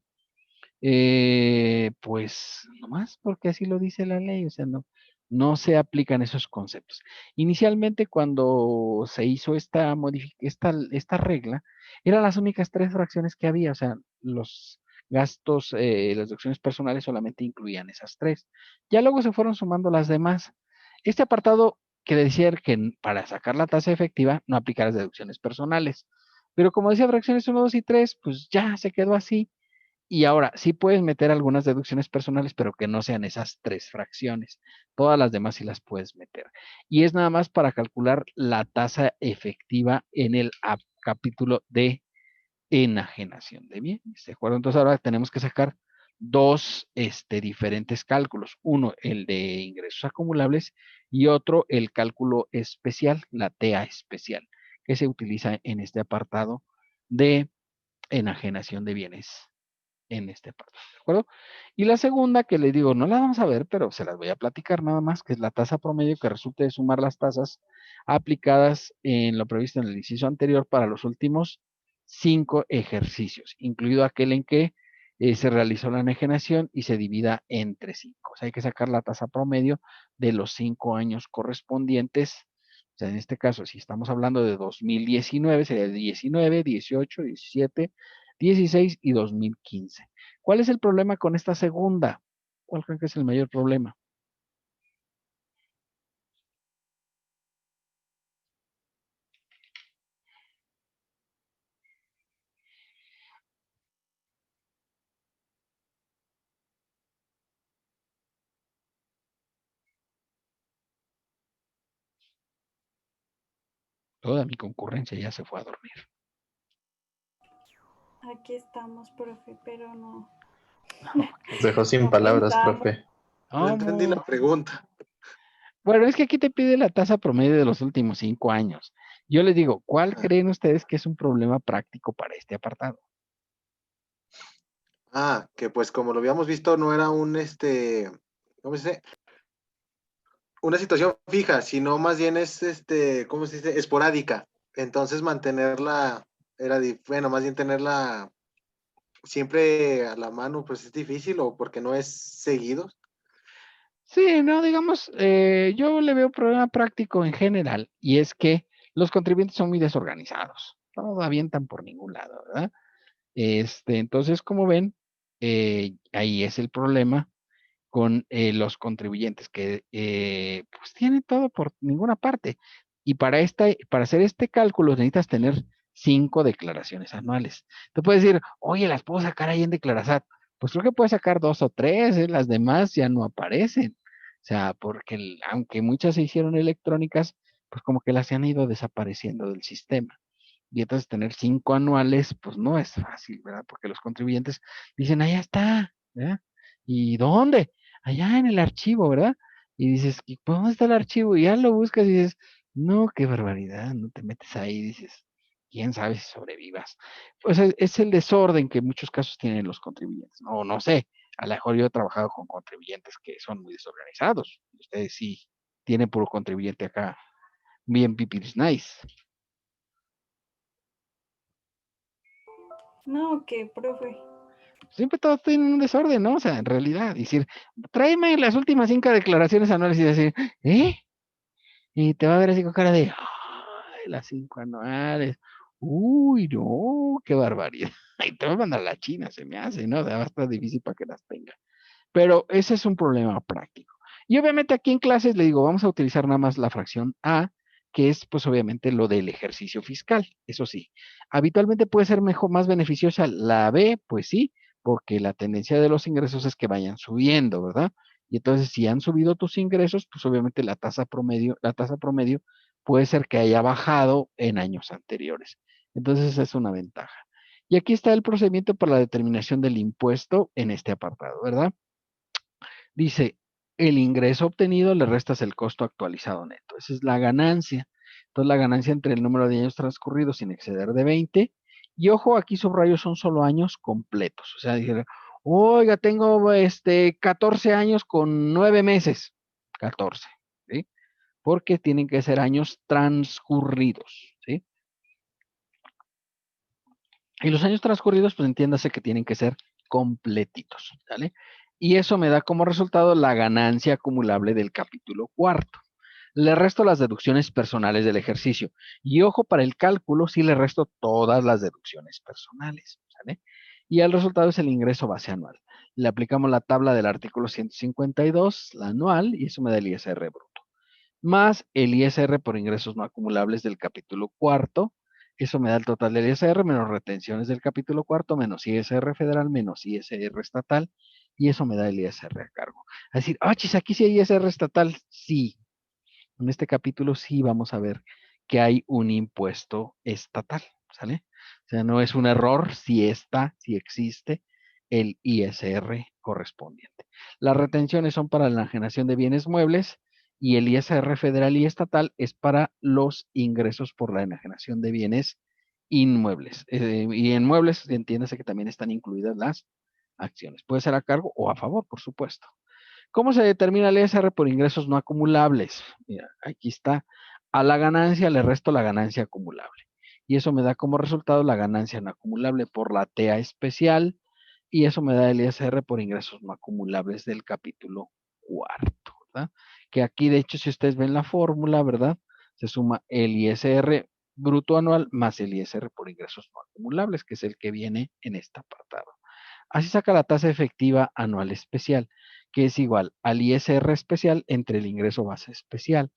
Speaker 1: Pues nomás porque así lo dice la ley, o sea, no se aplican esos conceptos. Inicialmente, cuando se hizo esta regla, eran las únicas tres fracciones que había, o sea, los gastos, las deducciones personales solamente incluían esas tres. Ya luego se fueron sumando las demás. Este apartado quiere decir que para sacar la tasa efectiva no aplicar las deducciones personales. Pero como decía fracciones 1, 2 y 3, pues ya se quedó así. Y ahora, sí puedes meter algunas deducciones personales, pero que no sean esas tres fracciones. Todas las demás sí las puedes meter. Y es nada más para calcular la tasa efectiva en el capítulo de enajenación de bienes. ¿De acuerdo? Entonces ahora tenemos que sacar dos diferentes cálculos. Uno, el de ingresos acumulables, y otro, el cálculo especial, la TEA especial, que se utiliza en este apartado de enajenación de bienes en este apartado, ¿de acuerdo? Y la segunda, que les digo, no la vamos a ver, pero se las voy a platicar nada más, que es la tasa promedio que resulte de sumar las tasas aplicadas en lo previsto en el inciso anterior para los últimos 5 ejercicios, incluido aquel en que se realizó la enajenación y se divida entre 5. O sea, hay que sacar la tasa promedio de los 5 años correspondientes. O sea, en este caso, si estamos hablando de 2019, sería 19, 18, 17, 16 y 2015. ¿Cuál es el problema con esta segunda? ¿Cuál creen que es el mayor problema? Toda mi concurrencia ya se fue a dormir.
Speaker 3: Aquí estamos, profe, pero no.
Speaker 6: Nos dejó sin
Speaker 3: No
Speaker 6: palabras,
Speaker 3: pensamos.
Speaker 6: profe.
Speaker 4: No entendí la pregunta.
Speaker 1: Bueno, es que aquí te pide la tasa promedio de los últimos 5 años. Yo les digo, ¿cuál creen ustedes que es un problema práctico para este apartado?
Speaker 4: Que pues como lo habíamos visto, no era ¿cómo se dice? Una situación fija, sino más bien es, ¿cómo se dice? Esporádica. Entonces mantenerla, bueno, más bien tenerla siempre a la mano, pues es difícil o porque no es seguido.
Speaker 1: Sí, no, digamos, yo le veo problema práctico en general, y es que los contribuyentes son muy desorganizados. Todos avientan por ningún lado, ¿verdad? Entonces, como ven, ahí es el problema con los contribuyentes que pues tienen todo por ninguna parte. Y para hacer este cálculo necesitas tener 5 declaraciones anuales. Tú puedes decir, oye, las puedo sacar ahí en Declarasat. Pues creo que puedes sacar 2 o 3, las demás ya no aparecen. O sea, porque aunque muchas se hicieron electrónicas, pues como que las han ido desapareciendo del sistema. Y entonces tener 5 anuales, pues no es fácil, ¿verdad? Porque los contribuyentes dicen, allá está, ¿verdad? ¿Y dónde? Allá en el archivo, ¿verdad? Y dices, ¿y dónde está el archivo? Y ya lo buscas y dices, no, qué barbaridad, no te metes ahí, dices, quién sabe si sobrevivas. Pues es el desorden que en muchos casos tienen los contribuyentes. No, no sé, a lo mejor yo he trabajado con contribuyentes que son muy desorganizados. Ustedes sí tienen puro contribuyente acá, bien pipiris nice.
Speaker 3: No, ¿qué, profe?
Speaker 1: Siempre todos tienen un desorden, ¿no? O sea, en realidad, decir, tráeme las últimas 5 declaraciones anuales y decir, ¿eh? Y te va a ver así con cara de, ay, las 5 anuales. Uy, no, qué barbaridad. Y te va a mandar a la China, se me hace, ¿no? O sea, va a estar difícil para que las tenga. Pero ese es un problema práctico. Y obviamente aquí en clases le digo, vamos a utilizar nada más la fracción A, que es pues obviamente lo del ejercicio fiscal. Eso sí, habitualmente puede ser mejor, más beneficiosa la B, pues sí, porque la tendencia de los ingresos es que vayan subiendo, ¿verdad? Y entonces si han subido tus ingresos, pues obviamente la tasa promedio puede ser que haya bajado en años anteriores. Entonces esa es una ventaja. Y aquí está el procedimiento para la determinación del impuesto en este apartado, ¿verdad? Dice, el ingreso obtenido le restas el costo actualizado neto. Esa es la ganancia. Entonces, la ganancia entre el número de años transcurridos sin exceder de 20. Y ojo, aquí subrayo son solo años completos. O sea, dije, oiga, tengo 14 años con 9 meses. 14, ¿sí? Porque tienen que ser años transcurridos, ¿sí? Y los años transcurridos, pues entiéndase que tienen que ser completitos, ¿vale? Y eso me da como resultado la ganancia acumulable del capítulo cuarto. Le resto las deducciones personales del ejercicio. Y ojo, para el cálculo sí le resto todas las deducciones personales, ¿vale? Y el resultado es el ingreso base anual. Le aplicamos la tabla del artículo 152, la anual, y eso me da el ISR bruto. Más el ISR por ingresos no acumulables del capítulo cuarto. Eso me da el total del ISR menos retenciones del capítulo cuarto, menos ISR federal, menos ISR estatal, y eso me da el ISR a cargo. Es decir, chis, aquí sí hay ISR estatal. Sí, en este capítulo sí vamos a ver que hay un impuesto estatal, ¿sale? O sea, no es un error, si está, si existe el ISR correspondiente. Las retenciones son para la enajenación de bienes muebles y el ISR federal y estatal es para los ingresos por la enajenación de bienes inmuebles. Y en muebles, entiéndase que también están incluidas las acciones. Puede ser a cargo o a favor, por supuesto. ¿Cómo se determina el ISR por ingresos no acumulables? Mira, aquí está. A la ganancia le resto la ganancia acumulable. Y eso me da como resultado la ganancia no acumulable por la TA especial. Y eso me da el ISR por ingresos no acumulables del capítulo cuarto, ¿verdad? Que aquí, de hecho, si ustedes ven la fórmula, ¿verdad? Se suma el ISR bruto anual más el ISR por ingresos no acumulables, que es el que viene en este apartado. Así saca la tasa efectiva anual especial, que es igual al ISR especial entre el ingreso base especial.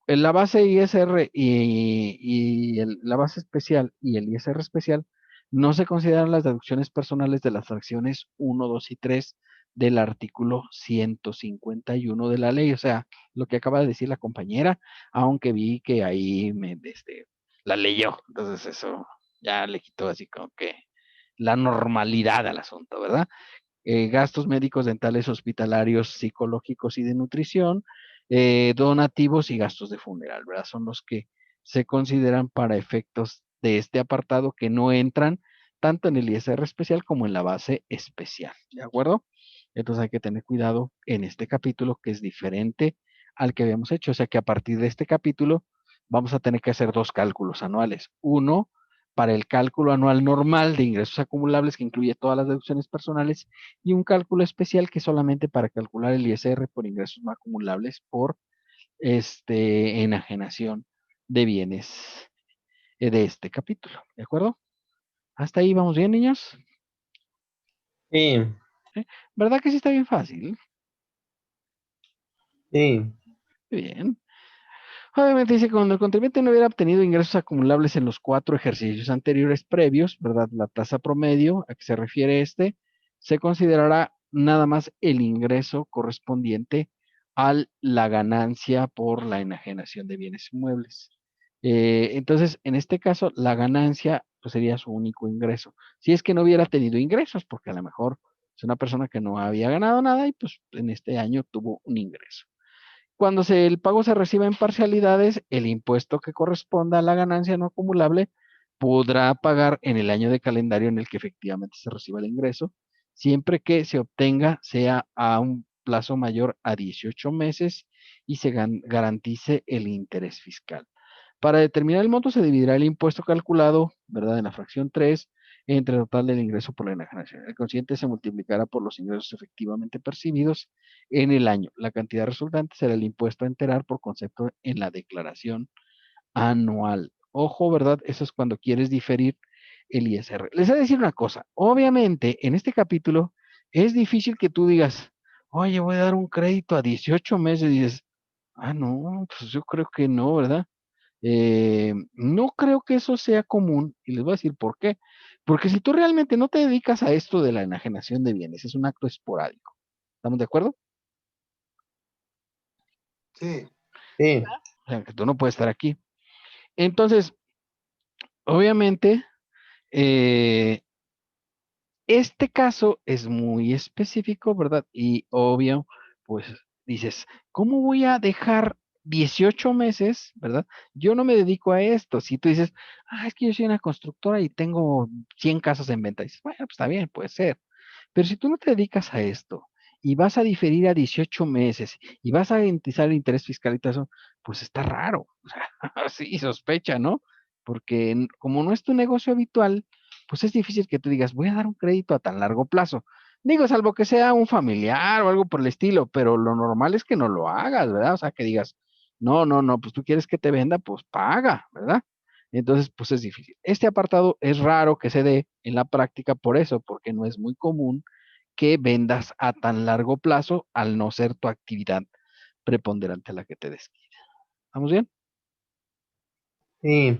Speaker 1: La base ISR la base especial y el ISR especial no se consideran las deducciones personales de las fracciones 1, 2 y 3 del artículo 151 de la ley. O sea, lo que acaba de decir la compañera, aunque vi que ahí la leyó. Entonces eso ya le quitó así como que la normalidad al asunto, ¿verdad? Gastos médicos, dentales, hospitalarios, psicológicos y de nutrición, donativos y gastos de funeral, ¿verdad? Son los que se consideran para efectos de este apartado que no entran tanto en el ISR especial como en la base especial, ¿de acuerdo? Entonces hay que tener cuidado en este capítulo que es diferente al que habíamos hecho, o sea que a partir de este capítulo vamos a tener que hacer dos cálculos anuales. Uno para el cálculo anual normal de ingresos acumulables que incluye todas las deducciones personales y un cálculo especial que es solamente para calcular el ISR por ingresos no acumulables por enajenación de bienes de este capítulo, ¿de acuerdo? Hasta ahí vamos bien, niños.
Speaker 6: Sí,
Speaker 1: ¿Eh? ¿Verdad que sí está bien fácil?
Speaker 6: sí.
Speaker 1: Bien. Obviamente dice que cuando el contribuyente no hubiera obtenido ingresos acumulables en los 4 ejercicios anteriores previos, ¿verdad? La tasa promedio a que se refiere se considerará nada más el ingreso correspondiente a la ganancia por la enajenación de bienes inmuebles. Entonces, en este caso, la ganancia pues, sería su único ingreso. Si es que no hubiera tenido ingresos, porque a lo mejor es una persona que no había ganado nada y pues en este año tuvo un ingreso. Cuando el pago se reciba en parcialidades, el impuesto que corresponda a la ganancia no acumulable podrá pagar en el año de calendario en el que efectivamente se reciba el ingreso, siempre que se obtenga sea a un plazo mayor a 18 meses y se garantice el interés fiscal. Para determinar el monto se dividirá el impuesto calculado, ¿verdad? En la fracción 3 entre el total del ingreso por la enajenación. El consciente se multiplicará por los ingresos efectivamente percibidos en el año. La cantidad resultante será el impuesto a enterar por concepto en la declaración anual. Ojo, ¿verdad? Eso es cuando quieres diferir el ISR. Les voy a decir una cosa. Obviamente, en este capítulo es difícil que tú digas, oye, voy a dar un crédito a 18 meses y dices, no, pues yo creo que no, ¿verdad? No creo que eso sea común y les voy a decir por qué. Porque si tú realmente no te dedicas a esto de la enajenación de bienes, es un acto esporádico. ¿Estamos de acuerdo?
Speaker 4: Sí.
Speaker 6: Sí,
Speaker 1: O sea, que tú no puedes estar aquí. Entonces, obviamente, este caso es muy específico, ¿verdad? Y obvio, pues dices, ¿cómo voy a dejar 18 meses, ¿verdad? Yo no me dedico a esto. Si tú dices, es que yo soy una constructora y tengo 100 casas en venta, dices, bueno, pues está bien, puede ser. Pero si tú no te dedicas a esto y vas a diferir a 18 meses y vas a garantizar el interés fiscal y todo eso, pues está raro. O sea, sí, sospecha, ¿no? Porque como no es tu negocio habitual, pues es difícil que tú digas, voy a dar un crédito a tan largo plazo. Digo, salvo que sea un familiar o algo por el estilo, pero lo normal es que no lo hagas, ¿verdad? O sea, que digas, no, no, no, pues tú quieres que te venda, pues paga, ¿verdad? Entonces, pues es difícil. Este apartado es raro que se dé en la práctica por eso, porque no es muy común que vendas a tan largo plazo al no ser tu actividad preponderante a la que te desquita. ¿Estamos bien?
Speaker 6: sí.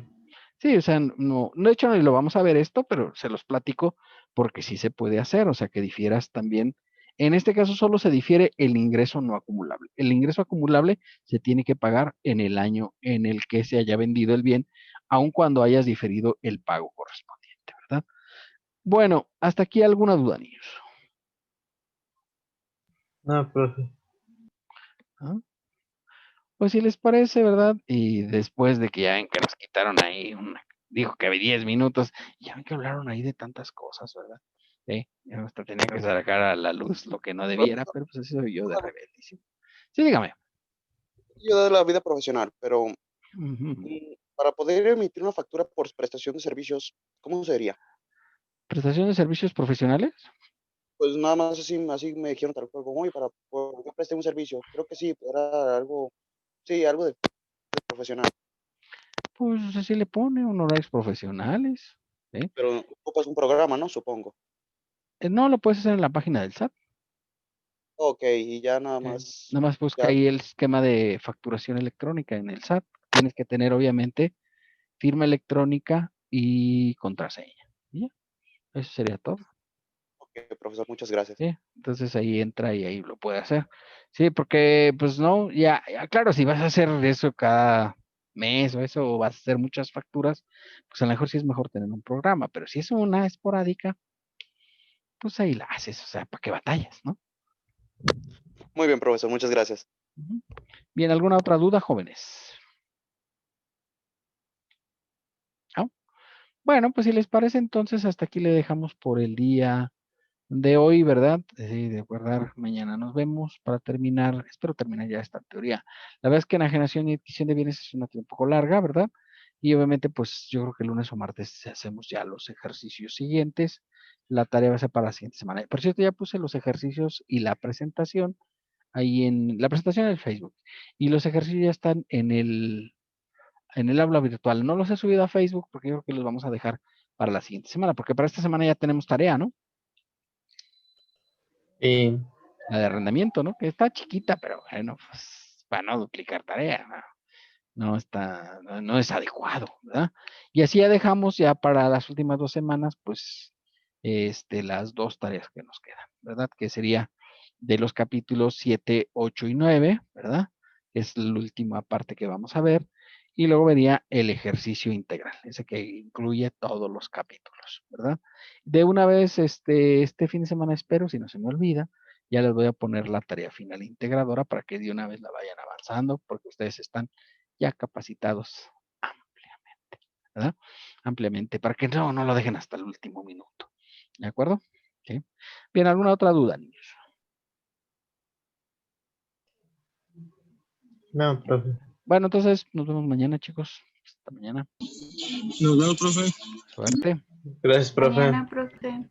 Speaker 1: Sí, o sea, no, de hecho no lo vamos a ver esto, pero se los platico porque sí se puede hacer, o sea, que difieras también. En este caso solo se difiere el ingreso no acumulable. El ingreso acumulable se tiene que pagar en el año en el que se haya vendido el bien, aun cuando hayas diferido el pago correspondiente, ¿verdad? Bueno, hasta aquí alguna duda, niños.
Speaker 6: No, profe.
Speaker 1: ¿Ah? Pues si les parece, ¿verdad? Y después de que ya ven que nos quitaron ahí dijo que había 10 minutos, ya ven que hablaron ahí de tantas cosas, ¿verdad? Ya hasta tenía que sacar a la luz lo que no debiera, pero pues así soy yo de rebeldísimo. Sí, dígame.
Speaker 8: Yo de la vida profesional, pero
Speaker 1: Ujú.
Speaker 8: para poder emitir una factura por prestación de servicios, ¿cómo sería?
Speaker 1: ¿Prestación de servicios profesionales?
Speaker 8: Pues nada más así me dijeron tal cual, como, oye, para poder que preste un servicio, creo que sí, era algo, sí, algo de profesional,
Speaker 1: Pues así le pone honorarios profesionales. ¿Eh?
Speaker 8: pero ocupas un programa, ¿no? Supongo.
Speaker 1: No lo puedes hacer en la página del SAT.
Speaker 8: Ok, y ya nada más,
Speaker 1: Nada más busca
Speaker 8: ya,
Speaker 1: ahí el esquema de facturación electrónica en el SAT. Tienes que tener, obviamente, firma electrónica y contraseña. Y ya, eso sería todo.
Speaker 8: ok, profesor, muchas gracias.
Speaker 1: ¿Sí? Entonces ahí entra y ahí lo puede hacer. Sí, porque pues no, ya, claro, si vas a hacer eso cada mes o eso, o vas a hacer muchas facturas, pues a lo mejor sí es mejor tener un programa, pero si es una esporádica, pues ahí la haces, o sea, ¿para qué batallas, no?
Speaker 8: Muy bien, profesor, muchas gracias.
Speaker 1: Ujú. Bien, ¿alguna otra duda, jóvenes? ¿No? Bueno, pues si les parece, entonces hasta aquí le dejamos por el día de hoy, ¿verdad? De guardar, mañana nos vemos para terminar, espero terminar ya esta teoría. La verdad es que enajenación y adquisición de bienes es una teoría un poco larga, ¿verdad? Y obviamente, pues yo creo que el lunes o martes hacemos ya los ejercicios siguientes. La tarea va a ser para la siguiente semana. Por cierto, ya puse los ejercicios y la presentación ahí en la presentación en el Facebook. Y los ejercicios ya están en el aula virtual. No los he subido a Facebook porque yo creo que los vamos a dejar para la siguiente semana, porque para esta semana ya tenemos tarea, ¿no?
Speaker 6: Sí.
Speaker 1: La de arrendamiento, ¿no? Que está chiquita, pero bueno, pues para no duplicar tarea, no está, no es adecuado, ¿verdad? Y así ya dejamos ya para las últimas 2 semanas, pues, las 2 tareas que nos quedan, ¿verdad? Que sería de los capítulos 7, 8 y 9, ¿verdad? Es la última parte que vamos a ver. Y luego vería el ejercicio integral, ese que incluye todos los capítulos, ¿verdad? De una vez, este fin de semana espero, si no se me olvida, ya les voy a poner la tarea final integradora para que de una vez la vayan avanzando, porque ustedes están ya capacitados ampliamente, ¿verdad? Ampliamente, para que no lo dejen hasta el último minuto. ¿De acuerdo? ¿Sí? Bien, ¿alguna otra duda, niños?
Speaker 6: No, profe.
Speaker 1: Bueno, entonces nos vemos mañana, chicos. Hasta mañana.
Speaker 9: Nos vemos, profe.
Speaker 1: Suerte.
Speaker 6: Gracias, profe.
Speaker 7: Mañana, profe.